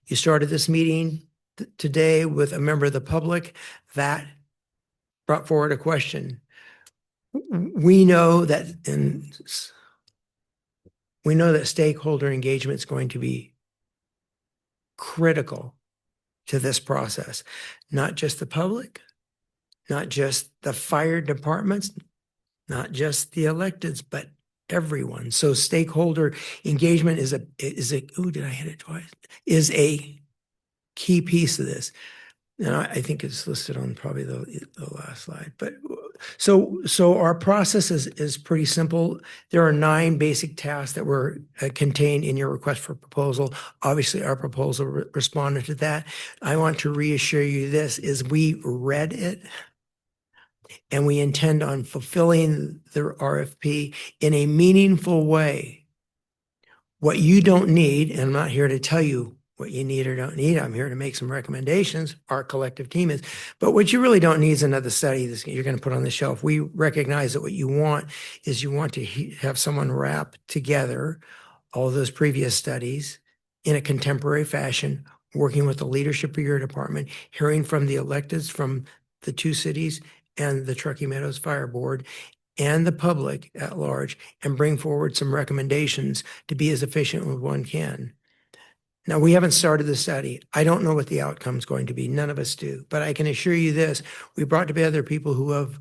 You started this meeting today with a member of the public that brought forward a question. We know that stakeholder engagement is going to be critical to this process, not just the public, not just the fire departments, not just the electeds, but everyone. So stakeholder engagement is did I hit it twice? Is a key piece of this. And I think it's listed on probably the last slide. But so our process is pretty simple. There are 9 basic tasks that were contained in your request for proposal. Obviously, our proposal responded to that. I want to reassure you this is we read it and we intend on fulfilling the RFP in a meaningful way. What you don't need, and I'm not here to tell you what you need or don't need. I'm here to make some recommendations. Our collective team is. But what you really don't need is another study that you're going to put on the shelf. We recognize that what you want is you want to have someone wrap together all of those previous studies in a contemporary fashion, working with the leadership of your department, hearing from the electeds from the 2 cities and the Truckee Meadows Fire Board and the public at large, and bring forward some recommendations to be as efficient as one can. Now, we haven't started the study. I don't know what the outcome is going to be. None of us do. But I can assure you this, we brought together people who have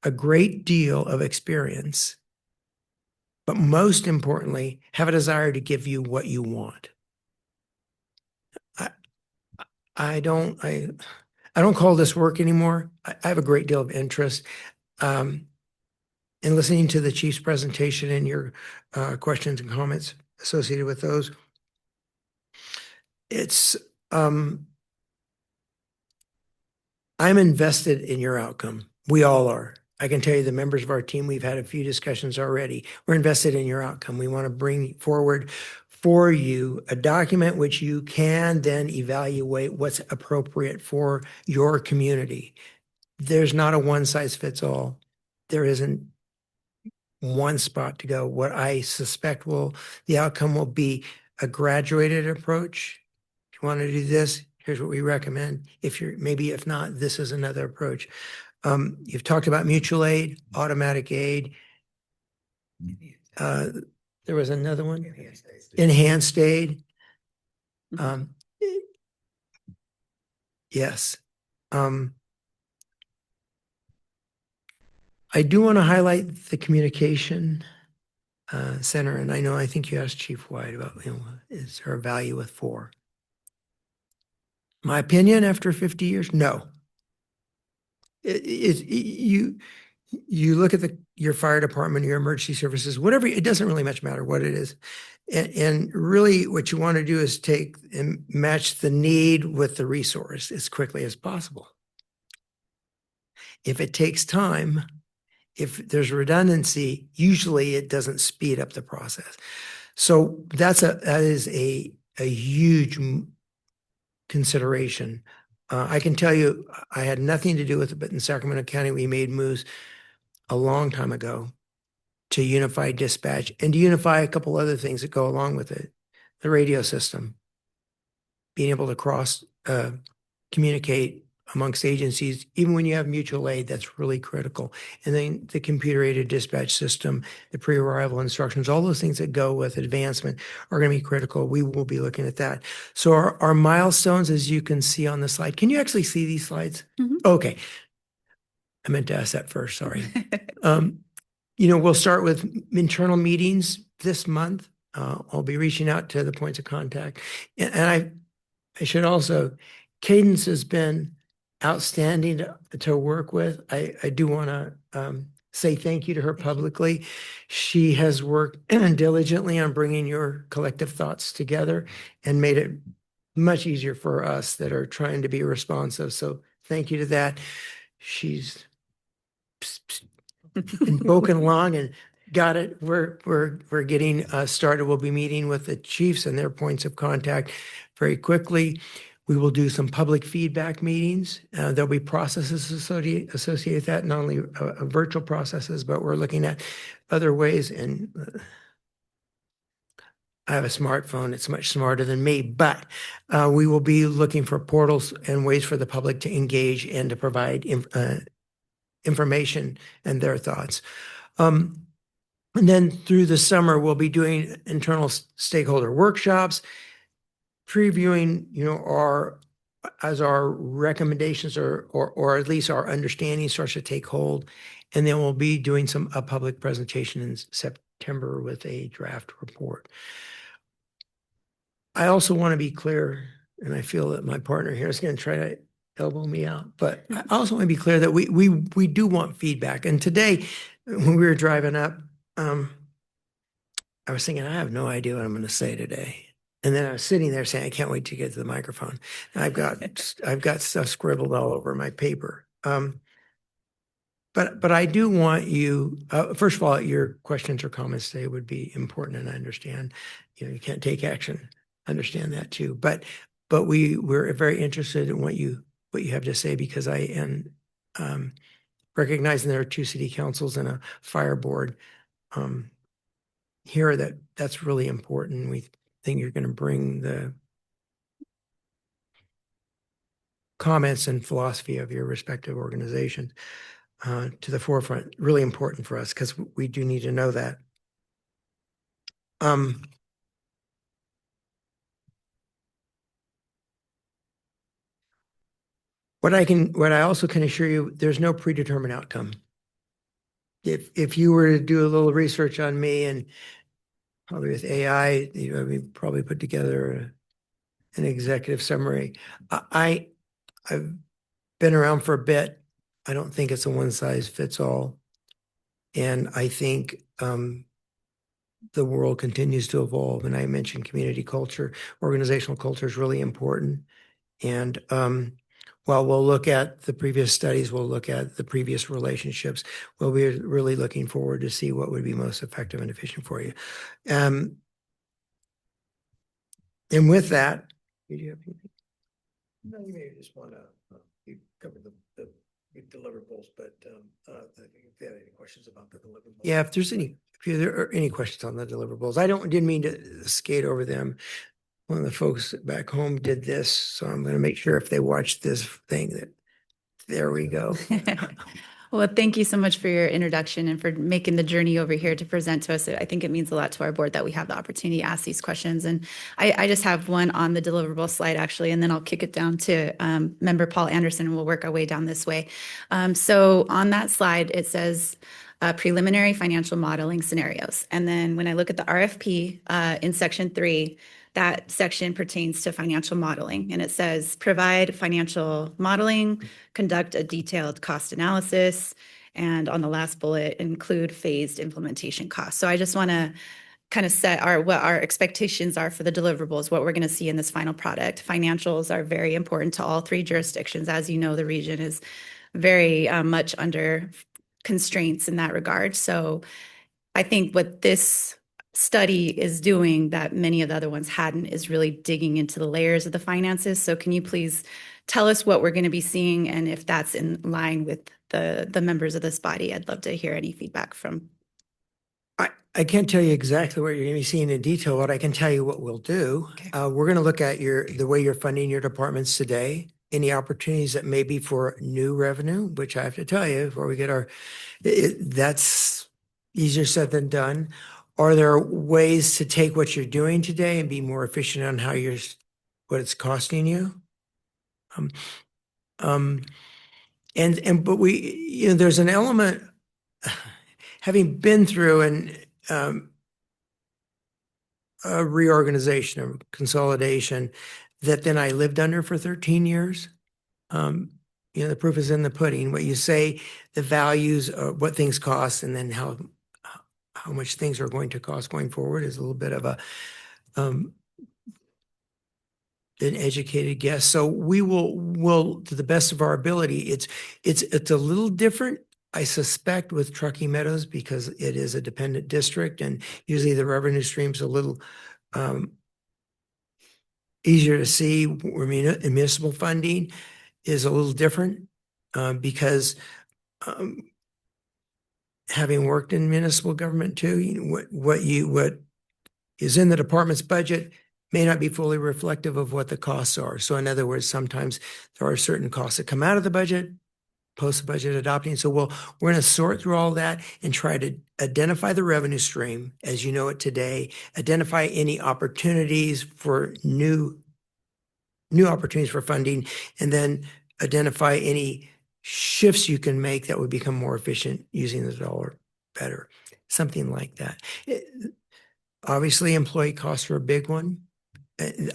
a great deal of experience, but most importantly, have a desire to give you what you want. I don't call this work anymore. I have a great deal of interest. In listening to the chief's presentation and your questions and comments associated with those, I'm invested in your outcome. We all are. I can tell you the members of our team, we've had a few discussions already. We're invested in your outcome. We want to bring forward for you a document which you can then evaluate what's appropriate for your community. There's not a one size fits all. There isn't one spot to go. What I suspect the outcome will be a graduated approach. If you want to do this, here's what we recommend. If not, this is another approach. You've talked about mutual aid, automatic aid. There was another one. Enhanced aid. Yes. I do want to highlight the communication center, and I think you asked Chief White about, is there a value with 4? My opinion after 50 years, no. You look at your fire department, your emergency services, whatever, it doesn't really much matter what it is. And really what you want to do is take and match the need with the resource as quickly as possible. If it takes time, if there's redundancy, usually it doesn't speed up the process. So that is a huge consideration. I can tell you, I had nothing to do with it, but in Sacramento County, we made moves a long time ago to unify dispatch and to unify a couple other things that go along with it. The radio system, being able to cross communicate amongst agencies, even when you have mutual aid, that's really critical. And then the computer-aided dispatch system, the pre-arrival instructions, all those things that go with advancement are going to be critical. We will be looking at that. So our milestones, as you can see on the slide, can you actually see these slides? Mhm. Okay. I meant to ask that first, sorry. We'll start with internal meetings this month. I'll be reaching out to the points of contact. And I should also, Cadence has been outstanding to work with. I do want to say thank you to her publicly. She has worked diligently on bringing your collective thoughts together and made it much easier for us that are trying to be responsive. So thank you to that. She's been poking along and got it. We're getting started. We'll be meeting with the chiefs and their points of contact very quickly. We will do some public feedback meetings. There'll be processes associated with that, not only virtual processes, but we're looking at other ways. And I have a smartphone. It's much smarter than me, but we will be looking for portals and ways for the public to engage and to provide information and their thoughts. And then through the summer, we'll be doing internal stakeholder workshops, previewing, our recommendations or at least our understanding starts to take hold. And then we'll be doing a public presentation in September with a draft report. I also want to be clear, and I feel that my partner here is going to try to elbow me out, but I also want to be clear that we do want feedback. And today, when we were driving up, I was thinking, I have no idea what I'm going to say today. And then I was sitting there saying, I can't wait to get to the microphone. And I've got stuff scribbled all over my paper. But I do want you, first of all, your questions or comments today would be important, and I understand, you can't take action. Understand that too. But we're very interested in what you have to say, because I am recognizing there are 2 city councils and a fire board here that's really important. We think you're going to bring the comments and philosophy of your respective organizations to the forefront. Really important for us, because we do need to know that. What I also can assure you, there's no predetermined outcome. If you were to do a little research on me, and probably with AI, we probably put together an executive summary. I've been around for a bit. I don't think it's a one size fits all. And I think the world continues to evolve. And I mentioned community culture, organizational culture is really important. And while we'll look at the previous studies, we'll look at the previous relationships, we'll be really looking forward to see what would be most effective and efficient for you. And with that, did you have anything? No, you may just want to, you covered the big deliverables, but if you have any questions about the deliverables. Yeah, if there are any questions on the deliverables, didn't mean to skate over them. One of the folks back home did this, so I'm going to make sure if they watch this thing that there we go. Well, thank you so much for your introduction and for making the journey over here to present to us. I think it means a lot to our board that we have the opportunity to ask these questions. And I just have one on the deliverable slide, actually, and then I'll kick it down to Member Paul Anderson, and we'll work our way down this way. So on that slide, it says, preliminary financial modeling scenarios. And then when I look at the RFP in section 3, that section pertains to financial modeling, and it says provide financial modeling, conduct a detailed cost analysis, and on the last bullet, include phased implementation costs. So I just want to kind of set what our expectations are for the deliverables, what we're going to see in this final product. Financials are very important to all 3 jurisdictions. As you know, the region is very much under constraints in that regard. So I think what this study is doing that many of the other ones hadn't is really digging into the layers of the finances. So can you please tell us what we're going to be seeing and if that's in line with the members of this body? I'd love to hear any feedback from. I can't tell you exactly what you're going to be seeing in detail, but I can tell you what we'll do. Okay. We're going to look at the way you're funding your departments today, any opportunities that may be for new revenue, which I have to tell you before we get that's easier said than done. Are there ways to take what you're doing today and be more efficient on what it's costing you? But there's an element, having been through a reorganization or consolidation that then I lived under for 13 years. The proof is in the pudding. What you say, the values of what things cost, and then how much things are going to cost going forward is a little bit of an educated guess. So we will to the best of our ability. It's a little different, I suspect, with Truckee Meadows because it is a dependent district, and usually the revenue stream's a little easier to see. Where municipal funding is a little different because having worked in municipal government too, what is in the department's budget may not be fully reflective of what the costs are. So in other words, sometimes there are certain costs that come out of the budget, post-budget adopting. So we're going to sort through all that and try to identify the revenue stream as you know it today, identify any opportunities for new opportunities for funding, and then identify any shifts you can make that would become more efficient using the dollar better, something like that. Obviously, employee costs are a big one.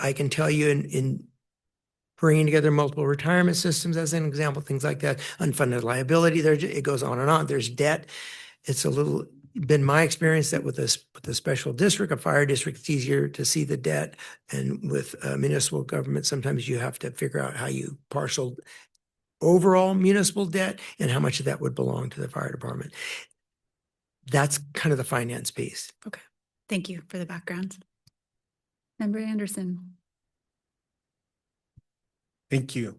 I can tell you in bringing together multiple retirement systems, as an example, things like that, unfunded liability, it goes on and on. There's debt. It's been my experience that with a special district, a fire district, it's easier to see the debt. And with municipal government, sometimes you have to figure out how you parcel overall municipal debt and how much of that would belong to the fire department. That's kind of the finance piece. Okay. Thank you for the background. Member Anderson. Thank you.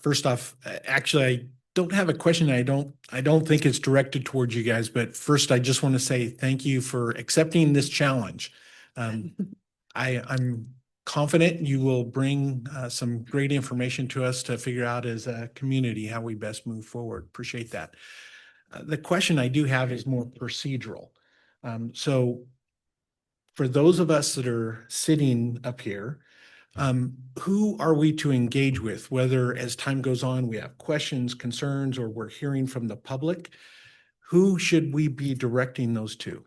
First off, actually, I don't have a question. I don't think it's directed towards you guys, but first I just want to say thank you for accepting this challenge. I'm confident you will bring some great information to us to figure out as a community how we best move forward. Appreciate that. The question I do have is more procedural. So for those of us that are sitting up here, who are we to engage with, whether as time goes on, we have questions, concerns, or we're hearing from the public? Who should we be directing those to?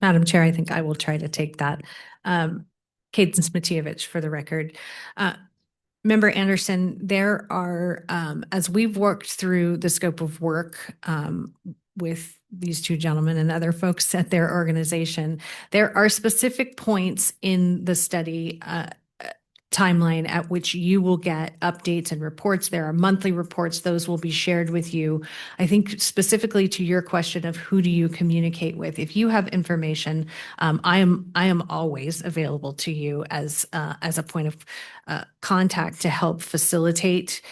Madam Chair, I think I will try to take that. Cadence Matievich for the record. Member Anderson, there are, as we've worked through the scope of work with these 2 gentlemen and other folks at their organization, there are specific points in the study timeline at which you will get updates and reports. There are monthly reports. Those will be shared with you. I think specifically to your question of who do you communicate with, if you have information, I am always available to you as a point of contact to help facilitate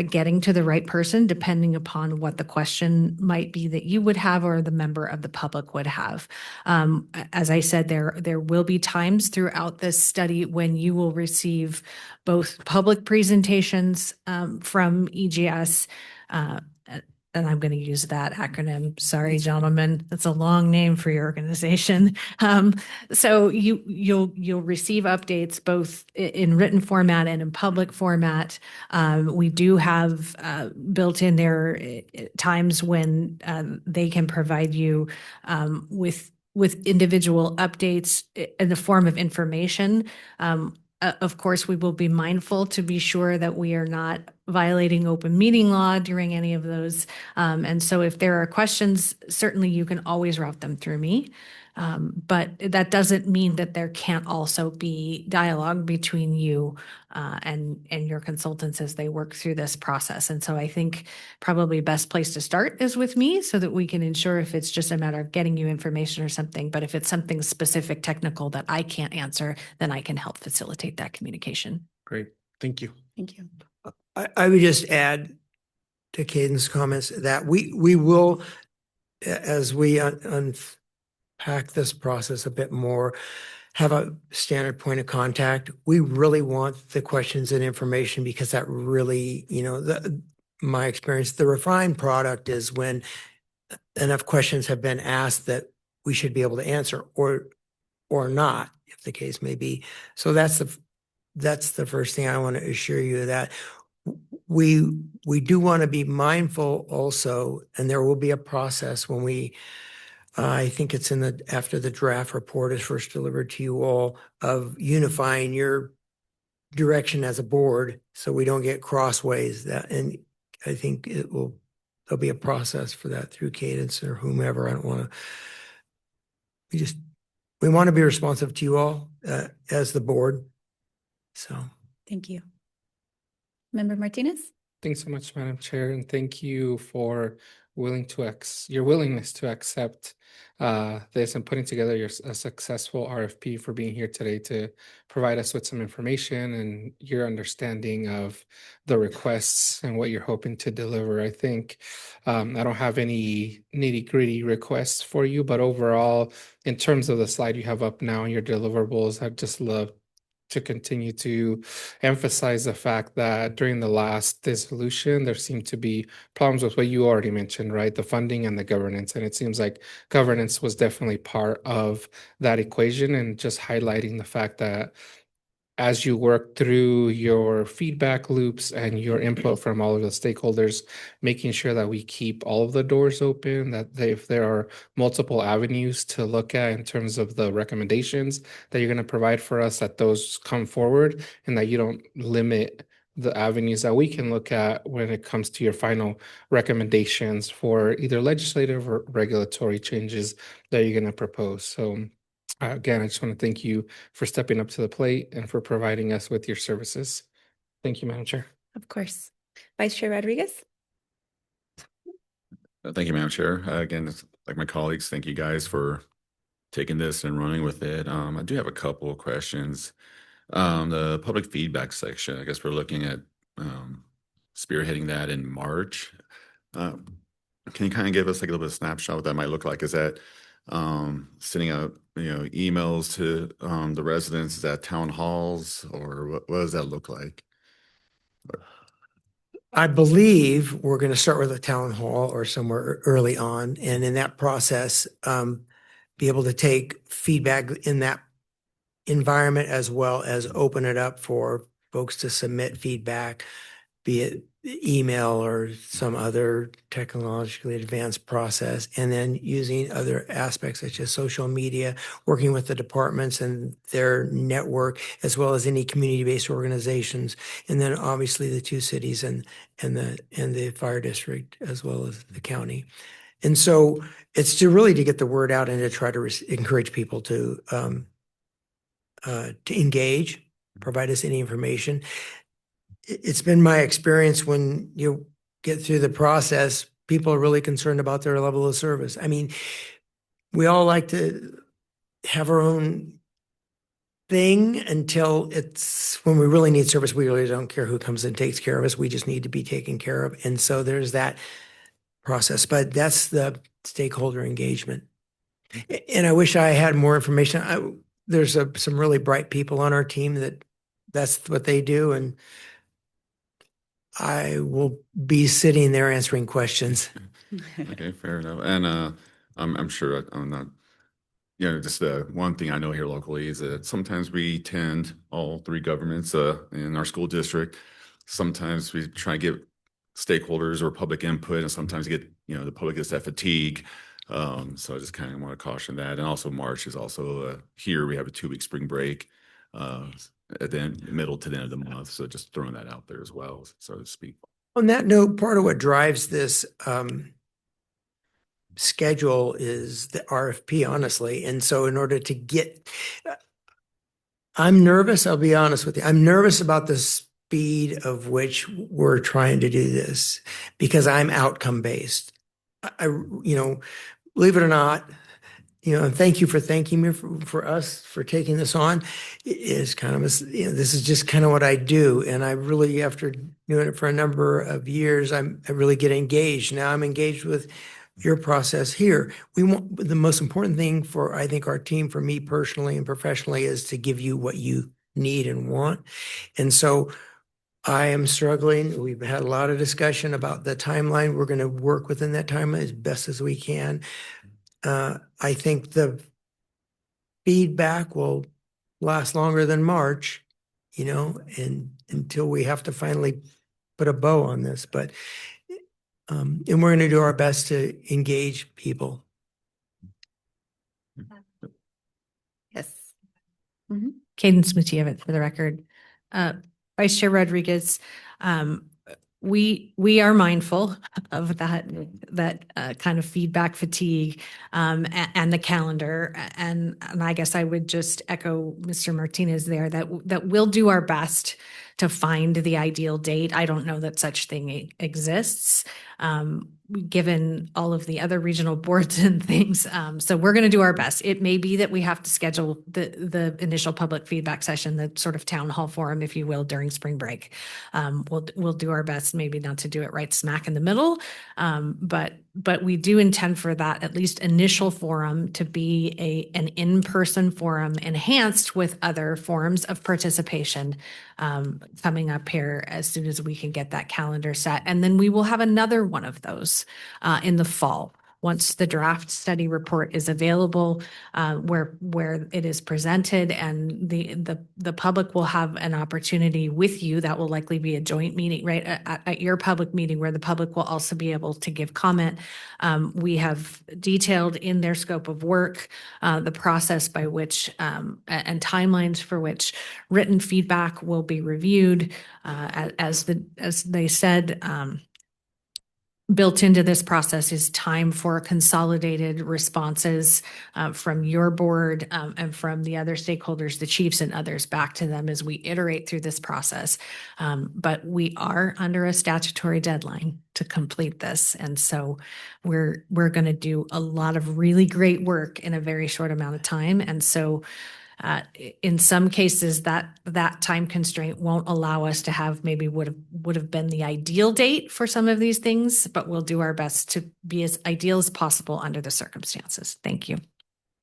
getting to the right person, depending upon what the question might be that you would have or the member of the public would have. As I said, there will be times throughout this study when you will receive both public presentations from EGS, and I'm going to use that acronym. Sorry, gentlemen, that's a long name for your organization. So you'll receive updates both in written format and in public format. We do have built in there times when they can provide you with individual updates in the form of information. Of course, we will be mindful to be sure that we are not violating open meeting law during any of those. And so if there are questions, certainly you can always route them through me. But that doesn't mean that there can't also be dialogue between you and your consultants as they work through this process. And so I think probably best place to start is with me so that we can ensure if it's just a matter of getting you information or something, but if it's something specific technical that I can't answer, then I can help facilitate that communication. Great. Thank you. Thank you. I would just add to Caden's comments that we will, as we unpack this process a bit more, have a standard point of contact. We really want the questions and information because that really, my experience, the refined product is when enough questions have been asked that we should be able to answer or not, if the case may be. So that's the first thing I want to assure you that we do want to be mindful also, and there will be a process when I think it's after the draft report is first delivered to you all, of unifying your direction as a board so we don't get crossways. And I think there'll be a process for that through Cadence or whomever. I don't want to, we want to be responsive to you all as the board. So. Thank you. Member Martinez? Thanks so much, Madam Chair, and thank you for your willingness to accept this and putting together a successful RFP, for being here today to provide us with some information and your understanding of the requests and what you're hoping to deliver. I think I don't have any nitty-gritty requests for you, but overall, in terms of the slide you have up now and your deliverables, I'd just love to continue to emphasize the fact that during the last dissolution, there seemed to be problems with what you already mentioned, right? The funding and the governance. And it seems like governance was definitely part of that equation, and just highlighting the fact that as you work through your feedback loops and your input from all of the stakeholders, making sure that we keep all of the doors open, that if there are multiple avenues to look at in terms of the recommendations that you're going to provide for us, that those come forward, and that you don't limit the avenues that we can look at when it comes to your final recommendations for either legislative or regulatory changes that you're going to propose. So again, I just want to thank you for stepping up to the plate and for providing us with your services. Thank you, Madam Chair. Of course. Vice Chair Rodriguez? Thank you, Madam Chair. Again, like my colleagues, thank you guys for taking this and running with it. I do have a couple of questions. The public feedback section, I guess we're looking at spearheading that in March. Can you kind of give us like a little bit of snapshot what that might look like? Is that sending out emails to the residents? Is that town halls, or what does that look like? I believe we're going to start with a town hall or somewhere early on, and in that process, be able to take feedback in that environment as well as open it up for folks to submit feedback, be it email or some other technologically advanced process, and then using other aspects such as social media, working with the departments and their network, as well as any community-based organizations, and then obviously the two cities and the fire district as well as the county. And so it's to get the word out and to try to encourage people to engage, provide us any information. It's been my experience when you get through the process, people are really concerned about their level of service. I mean, we all like to have our own thing until it's when we really need service. We really don't care who comes and takes care of us. We just need to be taken care of. And so there's that process, but that's the stakeholder engagement. And I wish I had more information. There's some really bright people on our team that's what they do. And I will be sitting there answering questions. Okay, fair enough. And I'm sure I'm not, just one thing I know here locally is that sometimes we attend all three governments in our school district. Sometimes we try to get stakeholders or public input, and sometimes get, the public gets that fatigue. So I just kind of want to caution that. And also March is also here. We have a 2-week spring break at the middle to the end of the month. So just throwing that out there as well, so to speak. On that note, part of what drives this schedule is the RFP, honestly. And so in order to get, I'm nervous, I'll be honest with you. I'm nervous about the speed of which we're trying to do this because I'm outcome based. Believe it or not, and thank you for thanking me for us for taking this on. It is kind of this is just kind of what I do. And I really, after doing it for a number of years, I really get engaged. Now I'm engaged with your process here. The most important thing for, I think, our team, for me personally and professionally, is to give you what you need and want. And so I am struggling. We've had a lot of discussion about the timeline. We're going to work within that timeline as best as we can. I think the feedback will last longer than March, and until we have to finally put a bow on this. But and we're going to do our best to engage people. Yes. Cadence Matievit for the record. Vice Chair Rodriguez, we are mindful of that kind of feedback fatigue and the calendar. And I guess I would just echo Mr. Martinez there that we'll do our best to find the ideal date. I don't know that such thing exists, given all of the other regional boards and things. So we're going to do our best. It may be that we have to schedule the initial public feedback session, the sort of town hall forum, if you will, during spring break. We'll do our best, maybe not to do it right smack in the middle, but we do intend for that at least initial forum to be an in-person forum enhanced with other forms of participation coming up here as soon as we can get that calendar set. And then we will have another one of those in the fall. Once the draft study report is available, where it is presented, and the public will have an opportunity with you. That will likely be a joint meeting, right, at your public meeting, where the public will also be able to give comment. We have detailed in their scope of work the process by which and timelines for which written feedback will be reviewed. As they said, built into this process is time for consolidated responses from your board and from the other stakeholders, the chiefs and others, back to them as we iterate through this process. But we are under a statutory deadline to complete this. And so we're going to do a lot of really great work in a very short amount of time. And so in some cases, that time constraint won't allow us to have maybe would have been the ideal date for some of these things, but we'll do our best to be as ideal as possible under the circumstances. Thank you.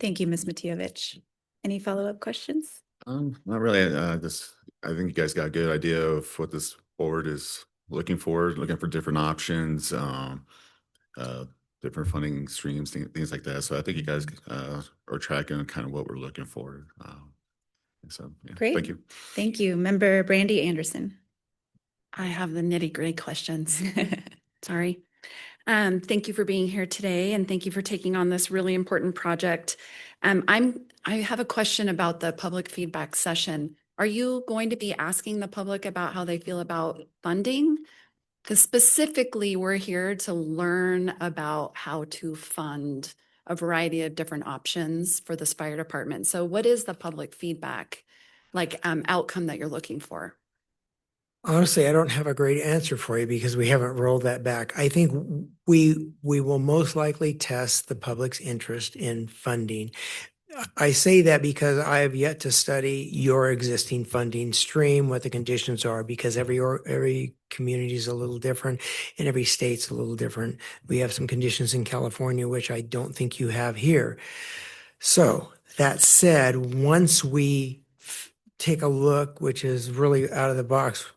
Thank you, Ms. Matievich. Any follow-up questions? Not really. I think you guys got a good idea of what this board is looking for different options, different funding streams, things like that. So I think you guys are tracking kind of what we're looking for. So yeah, Great. thank you. Thank you. Member Brandy Anderson. I have the nitty-gritty questions. Sorry. Thank you for being here today, and thank you for taking on this really important project. I have a question about the public feedback session. Are you going to be asking the public about how they feel about funding? Because specifically, we're here to learn about how to fund a variety of different options for this fire department. So what is the public feedback outcome that you're looking for? Honestly, I don't have a great answer for you because we haven't rolled that back. I think we will most likely test the public's interest in funding. I say that because I have yet to study your existing funding stream, what the conditions are, because every community is a little different and every state's a little different. We have some conditions in California, which I don't think you have here. So that said, once we take a look, which is really out of the box,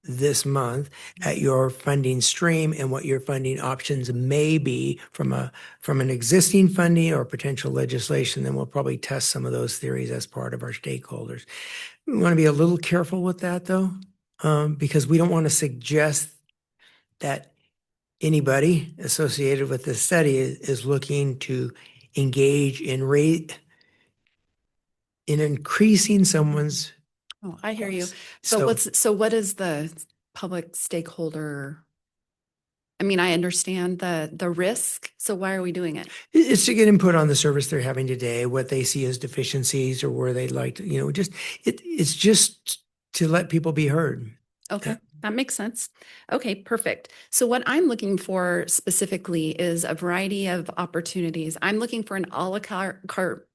this month at your funding stream and what your funding options may be from an existing funding or potential legislation. Then we'll probably test some of those theories as part of our stakeholders. We want to be a little careful with that though, because we don't want to suggest that anybody associated with this study is looking to engage in increasing someone's. Oh, I hear you. costs. So what is the public stakeholder? I mean, I understand the risk. So why are we doing it? It's to get input on the service they're having today, what they see as deficiencies or where they'd like to, it's just to let people be heard. Okay, that makes sense. Okay, perfect. So what I'm looking for specifically is a variety of opportunities. I'm looking for an a la carte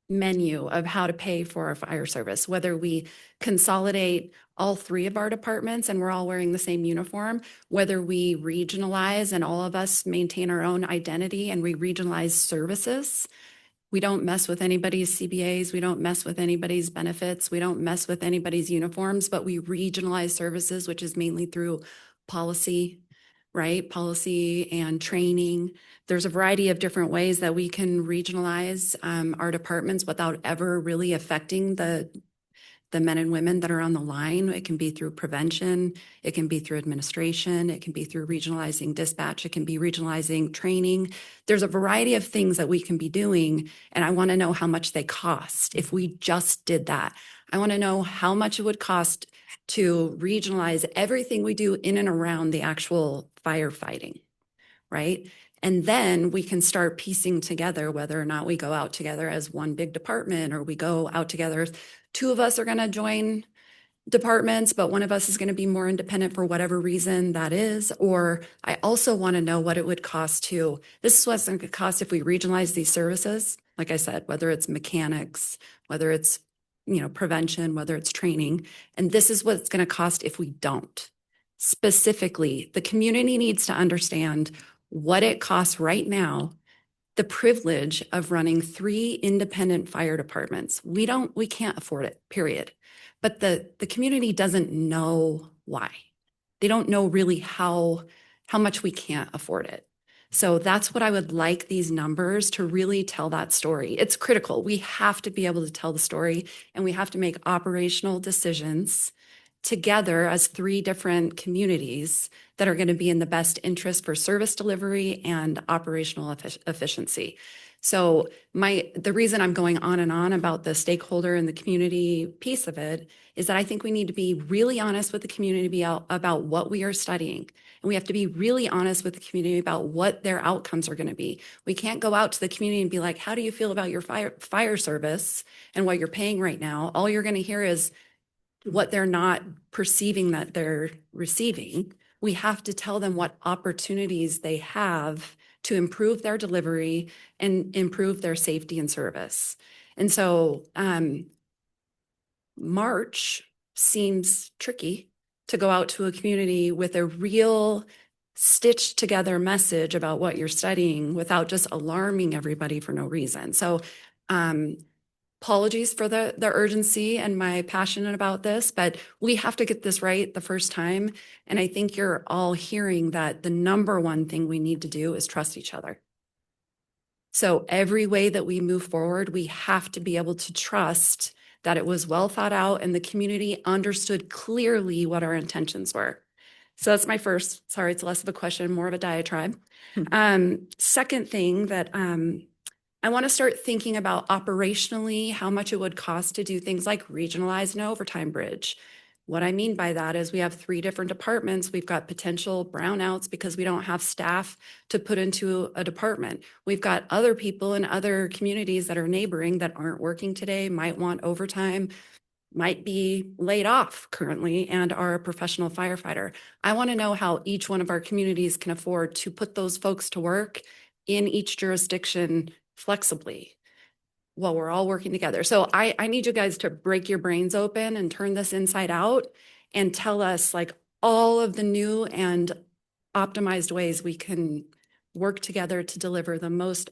menu of how to pay for our fire service, whether we consolidate all three of our departments and we're all wearing the same uniform, whether we regionalize and all of us maintain our own identity and we regionalize services. We don't mess with anybody's CBAs. We don't mess with anybody's benefits. We don't mess with anybody's uniforms, but we regionalize services, which is mainly through policy, right? Policy and training. There's a variety of different ways that we can regionalize our departments without ever really affecting the men and women that are on the line. It can be through prevention. It can be through administration. It can be through regionalizing dispatch. It can be regionalizing training. There's a variety of things that we can be doing. And I want to know how much they cost if we just did that. I want to know how much it would cost to regionalize everything we do in and around the actual firefighting, right? And then we can start piecing together whether or not we go out together as one big department or we go out together. Two of us are going to join departments, but one of us is going to be more independent for whatever reason that is. Or I also want to know what it would cost this is what's going to cost if we regionalize these services. Like I said, whether it's mechanics, whether it's, prevention, whether it's training, and this is what it's going to cost if we don't. Specifically, the community needs to understand what it costs right now, the privilege of running 3 independent fire departments. We can't afford it, period. But the community doesn't know why. They don't know really how much we can't afford it. So that's what I would like these numbers to really tell that story. It's critical. We have to be able to tell the story and we have to make operational decisions together as 3 different communities that are going to be in the best interest for service delivery and operational efficiency. So the reason I'm going on and on about the stakeholder and the community piece of it is that I think we need to be really honest with the community about what we are studying. And we have to be really honest with the community about what their outcomes are going to be. We can't go out to the community and be like, how do you feel about your fire service and what you're paying right now? All you're going to hear is what they're not perceiving that they're receiving. We have to tell them what opportunities they have to improve their delivery and improve their safety and service. And so March seems tricky to go out to a community with a real stitched together message about what you're studying without just alarming everybody for no reason. So apologies for the urgency and my passion about this, but we have to get this right the first time. And I think you're all hearing that the number one thing we need to do is trust each other. So every way that we move forward, we have to be able to trust that it was well thought out and the community understood clearly what our intentions were. So that's my first, sorry, it's less of a question, more of a diatribe. Second thing that I want to start thinking about operationally how much it would cost to do things like regionalize an overtime bridge. What I mean by that is we have 3 different departments. We've got potential brownouts because we don't have staff to put into a department. We've got other people in other communities that are neighboring that aren't working today, might want overtime, might be laid off currently and are a professional firefighter. I want to know how each one of our communities can afford to put those folks to work in each jurisdiction flexibly while we're all working together. So I need you guys to break your brains open and turn this inside out and tell us like all of the new and optimized ways we can work together to deliver the most,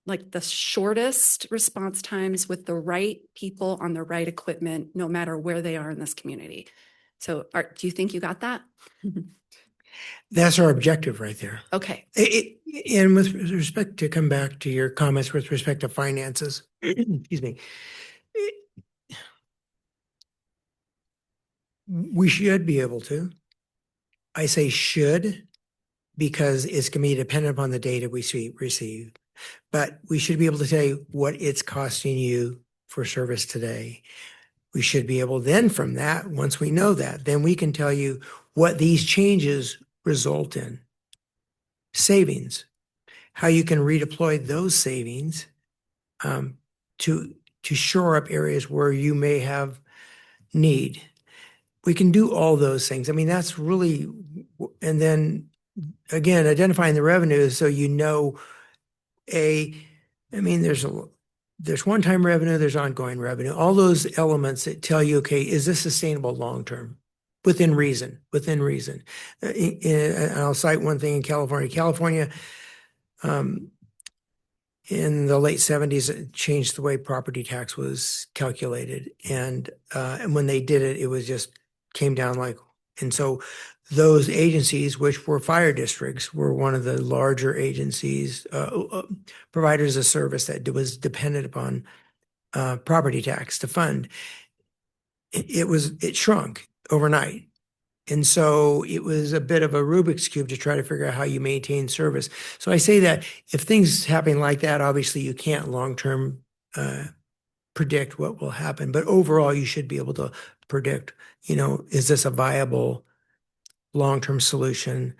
like the shortest response times with the right people on the right equipment, no matter where they are in this community. So do you think you got that? That's our objective right there. Okay. And with respect to come back to your comments with respect to finances, excuse me, we should be able to. I say should because it's going to be dependent upon the data we receive. But we should be able to tell you what it's costing you for service today. We should be able then from that, once we know that, then we can tell you what these changes result in. Savings, how you can redeploy those savings to shore up areas where you may have need. We can do all those things. I mean, that's really, and then again, identifying the revenues so you know there's one-time revenue, there's ongoing revenue, all those elements that tell you, okay, is this sustainable long-term? Within reason. And I'll cite one thing in California. California, in the late 70s, it changed the way property tax was calculated. And when they did it, it was just came down like, and so those agencies, which were fire districts, were one of the larger agencies, providers of service that was dependent upon property tax to fund. It shrunk overnight. And so it was a bit of a Rubik's Cube to try to figure out how you maintain service. So I say that if things happen like that, obviously you can't long-term predict what will happen. But overall, you should be able to predict, is this a viable long-term solution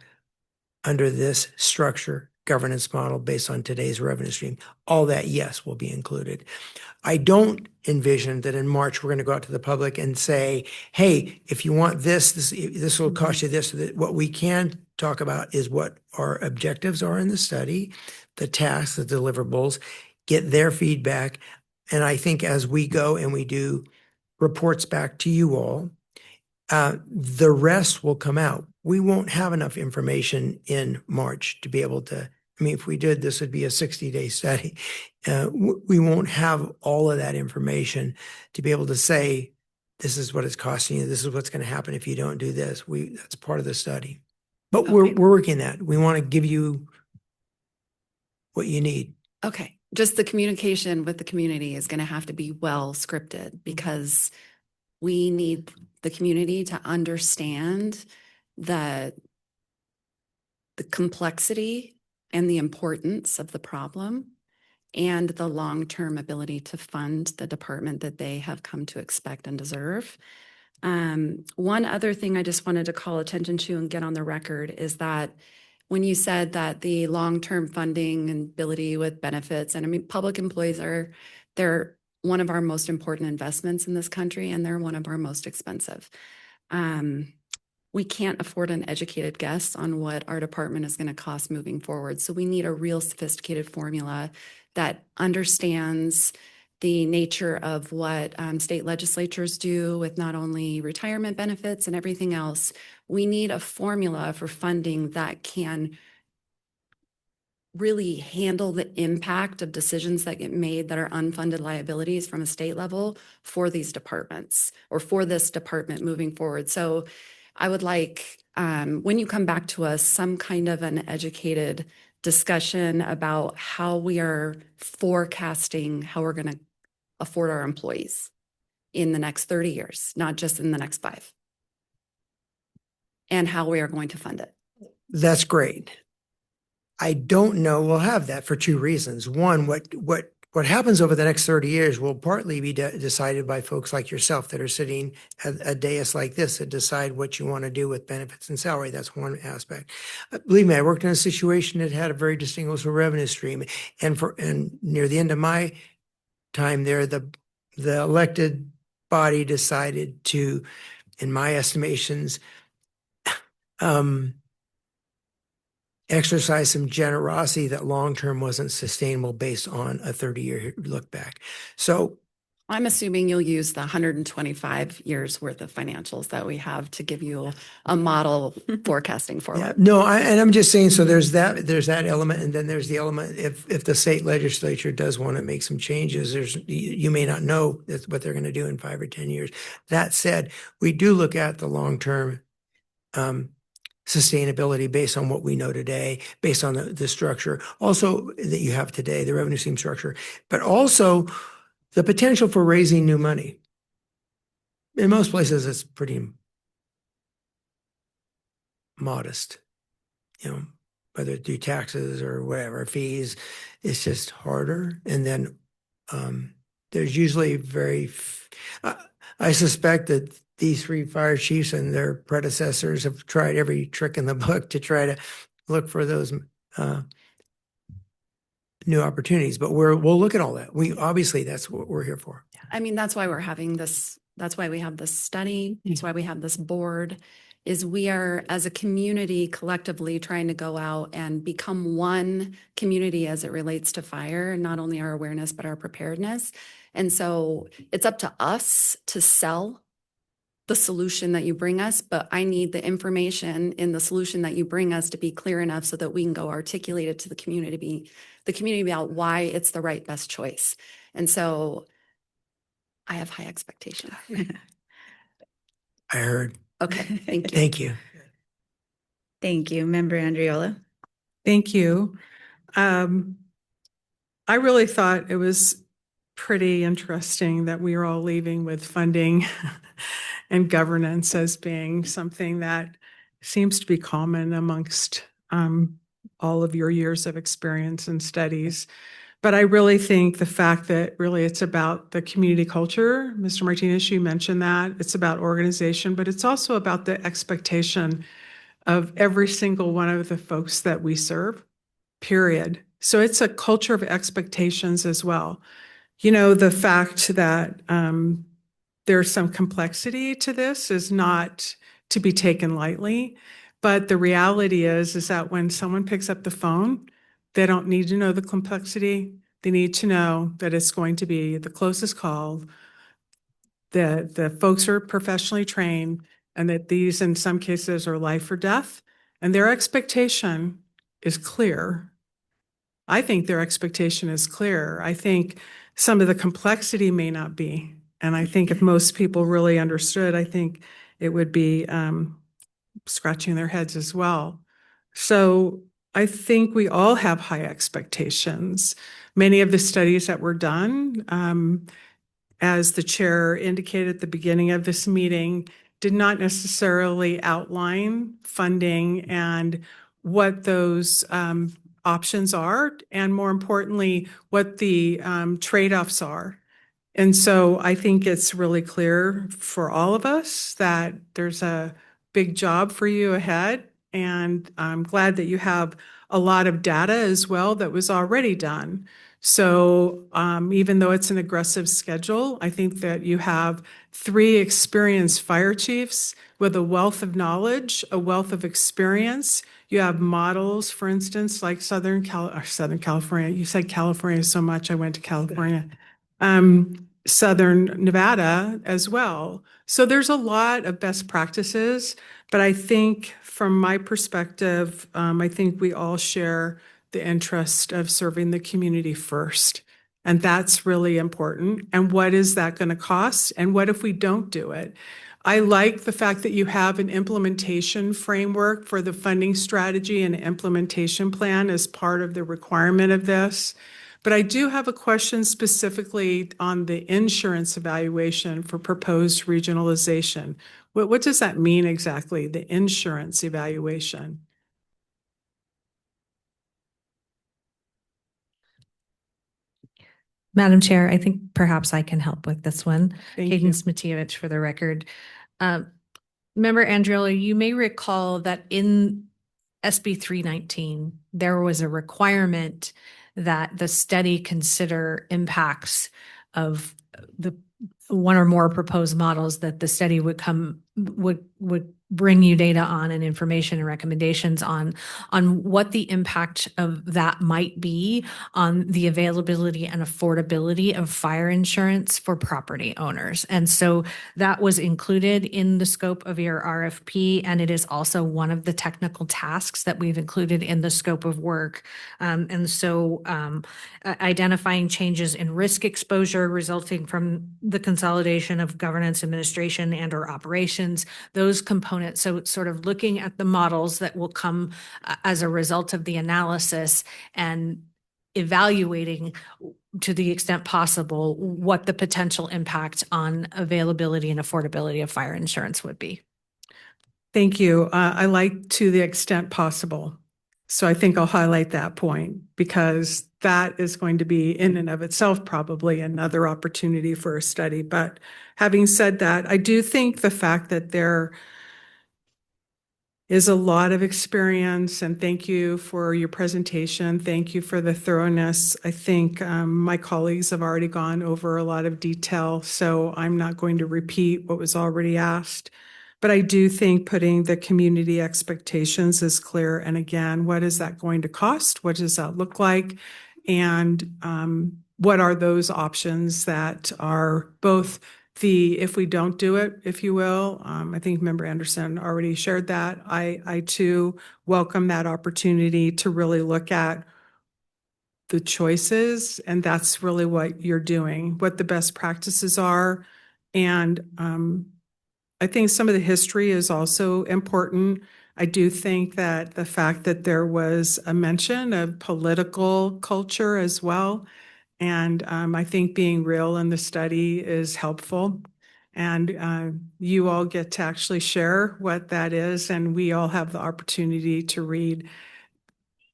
under this structure, governance model based on today's revenue stream? All that, yes, will be included. I don't envision that in March, we're going to go out to the public and say, hey, if you want this will cost you this. What we can talk about is what our objectives are in the study, the tasks, the deliverables, get their feedback. And I think as we go and we do reports back to you all, the rest will come out. We won't have enough information in March to be able to, if we did, this would be a 60-day study. We won't have all of that information to be able to say, this is what it's costing you. This is what's going to happen if you don't do this. That's part of the study. But we're working that. We want to give you what you need. Okay. Just the communication with the community is going to have to be well scripted because we need the community to understand the complexity and the importance of the problem and the long-term ability to fund the department that they have come to expect and deserve. One other thing I just wanted to call attention to and get on the record is that when you said that the long-term funding and ability with benefits, and public employees they're one of our most important investments in this country, and they're one of our most expensive. We can't afford an educated guess on what our department is going to cost moving forward. So we need a real sophisticated formula that understands the nature of what state legislatures do with not only retirement benefits and everything else. We need a formula for funding that can really handle the impact of decisions that get made that are unfunded liabilities from a state level for these departments or for this department moving forward. So I would like, when you come back to us, some kind of an educated discussion about how we are forecasting how we're going to afford our employees in the next 30 years, not just in the next 5, and how we are going to fund it. That's great. I don't know we'll have that for 2 reasons. One, what happens over the next 30 years will partly be decided by folks like yourself that are sitting at a dais like this that decide what you want to do with benefits and salary. That's one aspect. Believe me, I worked in a situation that had a very distinguishable revenue stream. And near the end of my time there, the elected body decided to, in my estimations, exercise some generosity that long-term wasn't sustainable based on a 30-year look back. So I'm assuming you'll use the 125 years worth of financials that we have to give you a model forecasting Yeah, forward. no, and I'm just saying, so there's that element, and then there's the element, if the state legislature does want to make some changes, you may not know that's what they're going to do in 5 or 10 years. That said, we do look at the long-term sustainability based on what we know today, based on the structure, also that you have today, the revenue stream structure, but also the potential for raising new money. In most places, it's pretty modest, whether through taxes or whatever fees, it's just harder. And then there's usually I suspect that these 3 fire chiefs and their predecessors have tried every trick in the book to try to look for those new opportunities, but we'll look at all that. Obviously that's what we're here for. I mean, that's why we're having this, that's why we have this study, that's why we have this board, is we are, as a community, collectively trying to go out and become one community as it relates to fire, not only our awareness, but our preparedness. And so it's up to us to sell the solution that you bring us, but I need the information in the solution that you bring us to be clear enough so that we can go articulate it to the community about why it's the right best choice. And so I have high expectations. I heard. Okay, thank you. Thank you. Thank you. Member Andriola. Thank you. I really thought it was pretty interesting that we are all leaving with funding and governance as being something that seems to be common amongst all of your years of experience and studies. But I really think the fact that really it's about the community culture, Mr. Martinez, you mentioned that, it's about organization, but it's also about the expectation of every single one of the folks that we serve, period. So it's a culture of expectations as well. The fact that there's some complexity to this is not to be taken lightly, but the reality is that when someone picks up the phone, they don't need to know the complexity. They need to know that it's going to be the closest call, that the folks are professionally trained, and that these, in some cases, are life or death, and their expectation is clear. I think their expectation is clear. I think some of the complexity may not be. And I think if most people really understood, I think it would be scratching their heads as well. So I think we all have high expectations. Many of the studies that were done, as the chair indicated at the beginning of this meeting, did not necessarily outline funding and what those options are, and more importantly, what the trade-offs are. And so I think it's really clear for all of us that there's a big job for you ahead. And I'm glad that you have a lot of data as well that was already done. So even though it's an aggressive schedule, I think that you have 3 experienced fire chiefs with a wealth of knowledge, a wealth of experience. You have models, for instance, like Southern California. You said California so much, I went to California. Southern Nevada as well. So there's a lot of best practices, but I think from my perspective, I think we all share the interest of serving the community first. And that's really important. And what is that going to cost? And what if we don't do it? I like the fact that you have an implementation framework for the funding strategy and implementation plan as part of the requirement of this. But I do have a question specifically on the insurance evaluation for proposed regionalization. What does that mean exactly, the insurance evaluation? Madam Chair, I think perhaps I can help with this one. Thank you. Cadence Matievich for the record. Member Andriola, you may recall that in SB 319, there was a requirement that the study consider impacts of the one or more proposed models, that the study would come would bring you data on and information and recommendations on what the impact of that might be on the availability and affordability of fire insurance for property owners. And so that was included in the scope of your RFP, and it is also one of the technical tasks that we've included in the scope of work. Identifying changes in risk exposure resulting from the consolidation of governance, administration, and or operations, those components. So sort of looking at the models that will come as a result of the analysis and evaluating to the extent possible what the potential impact on availability and affordability of fire insurance would be. Thank you. I like to the extent possible. So I think I'll highlight that point because that is going to be in and of itself probably another opportunity for a study. But having said that, I do think the fact that there is a lot of experience, and thank you for your presentation. Thank you for the thoroughness. I think my colleagues have already gone over a lot of detail, so I'm not going to repeat what was already asked. But I do think putting the community expectations is clear. And again, what is that going to cost? What does that look like? And what are those options that are both if we don't do it, if you will? I think Member Anderson already shared that. I too welcome that opportunity to really look at the choices. And that's really what you're doing, what the best practices are. And I think some of the history is also important. I do think that the fact that there was a mention of political culture as well. And I think being real in the study is helpful. And you all get to actually share what that is. And we all have the opportunity to read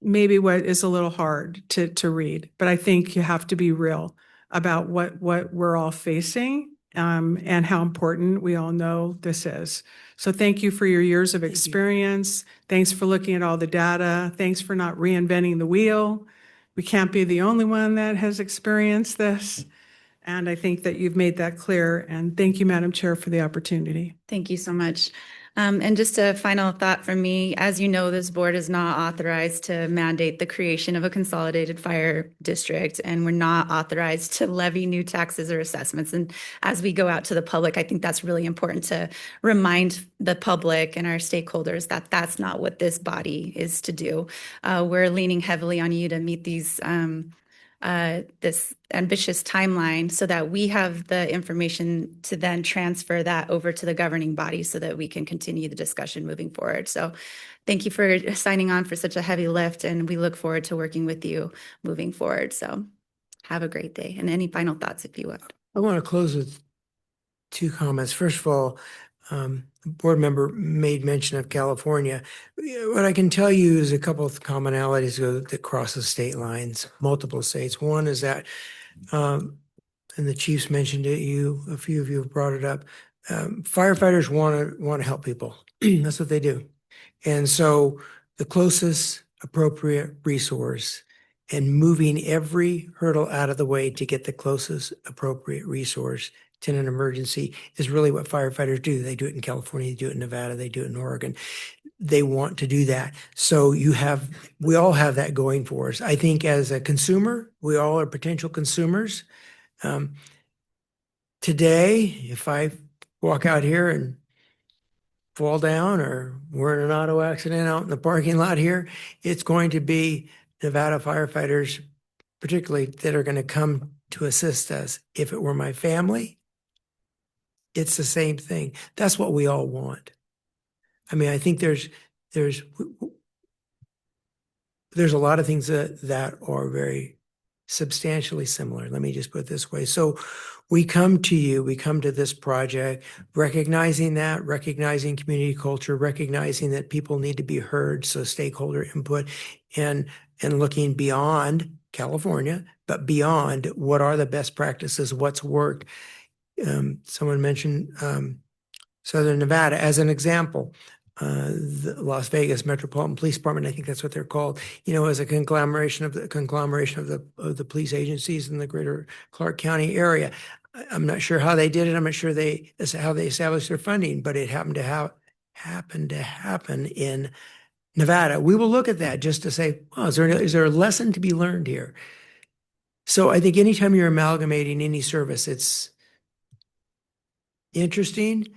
maybe what is a little hard to read. But I think you have to be real about what we're all facing. And how important we all know this is. So thank you for your years of experience. Thanks for looking at all the data. Thanks for not reinventing the wheel. We can't be the only one that has experienced this. And I think that you've made that clear. And thank you, Madam Chair, for the opportunity. Thank you so much. And just a final thought from me, as you know, this board is not authorized to mandate the creation of a consolidated fire district, and we're not authorized to levy new taxes or assessments. And as we go out to the public, I think that's really important to remind the public and our stakeholders that that's not what this body is to do. We're leaning heavily on you to meet these this ambitious timeline so that we have the information to then transfer that over to the governing body so that we can continue the discussion moving forward. So thank you for signing on for such a heavy lift, and we look forward to working with you moving forward. So have a great day. And any final thoughts if you would. I want to close with two comments. First of all, the board member made mention of California. What I can tell you is a couple of commonalities that cross the state lines, multiple states. One is that, and the chiefs mentioned it, a few of you have brought it up, firefighters want to help people. That's what they do. And so the closest appropriate resource and moving every hurdle out of the way to get the closest appropriate resource to an emergency is really what firefighters do. They do it in California, they do it in Nevada, they do it in Oregon. They want to do that. So we all have that going for us. I think as a consumer, we all are potential consumers. Today, if I walk out here and fall down or we're in an auto accident out in the parking lot here, it's going to be Nevada firefighters, particularly, that are going to come to assist us. If it were my family, it's the same thing. That's what we all want. I mean, I think there's a lot of things that are very substantially similar. Let me just put it this way. So we come to you, we come to this project, recognizing community culture, recognizing that people need to be heard. So stakeholder input and looking beyond California, but beyond what are the best practices, what's worked. Someone mentioned Southern Nevada as an example. the Las Vegas Metropolitan Police Department, I think that's what they're called, as a conglomeration of the police agencies in the greater Clark County area. I'm not sure how they did it. I'm not sure how they established their funding, but it happened to happen in Nevada. We will look at that just to say, oh, is there a lesson to be learned here? So I think anytime you're amalgamating any service, it's interesting.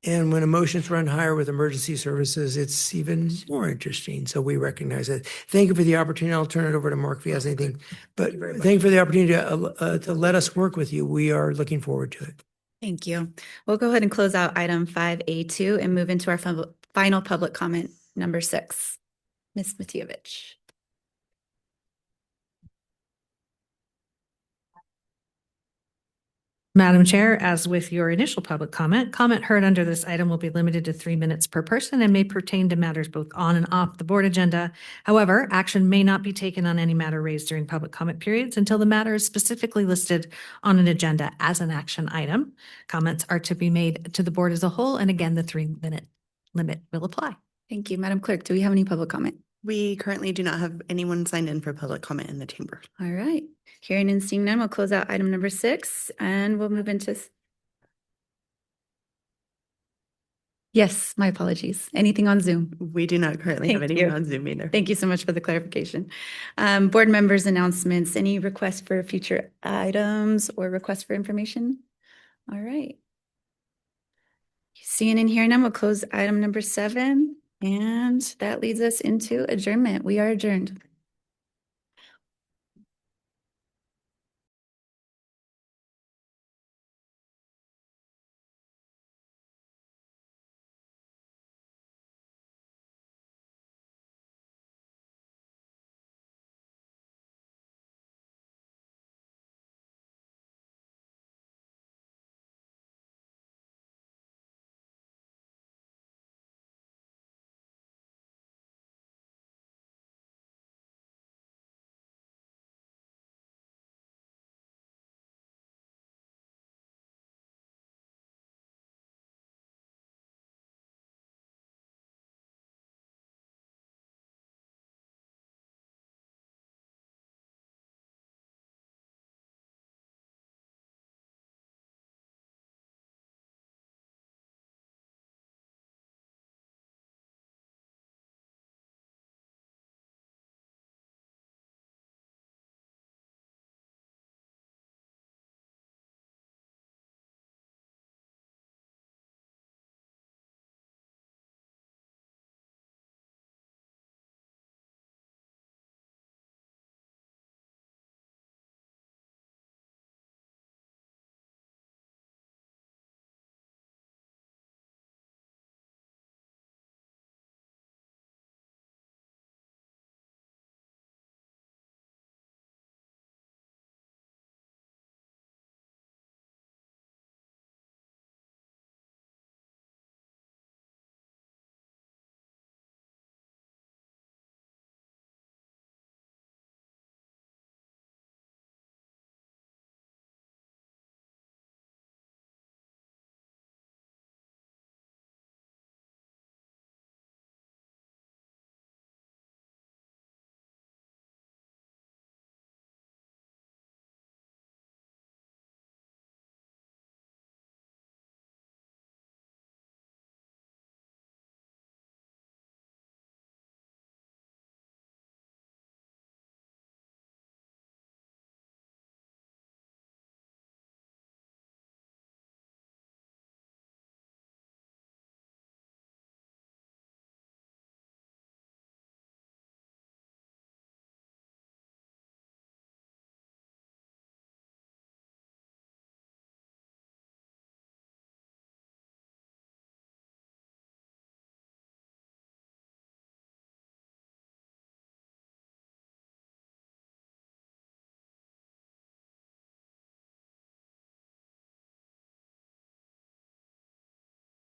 And when emotions run higher with emergency services, it's even more interesting. So we recognize that. Thank you for the opportunity. I'll turn it over to Mark if he has anything. But thank you for the opportunity to let us work with you. We are looking forward to it. Thank you. We'll go ahead and close out item 5A2 and move into our final public comment number 6. Ms. Matievich. Madam Chair, as with your initial public comment heard under this item will be limited to 3 minutes per person and may pertain to matters both on and off the board agenda. However, action may not be taken on any matter raised during public comment periods until the matter is specifically listed on an agenda as an action item. Comments are to be made to the board as a whole, and again, the 3-minute limit will apply. Thank you. Madam Clerk, do we have any public comment? We currently do not have anyone signed in for public comment in the chamber. All right. Hearing and seeing none, we'll close out item number 6 and we'll move into. Yes, my apologies. Anything on Zoom? We do not currently have Thank anyone you. on Zoom either. Thank you so much for the clarification. Board members' announcements, any requests for future items or requests for information? All right. Seeing and hearing none, we'll close item number 7. And that leads us into adjournment. We are adjourned.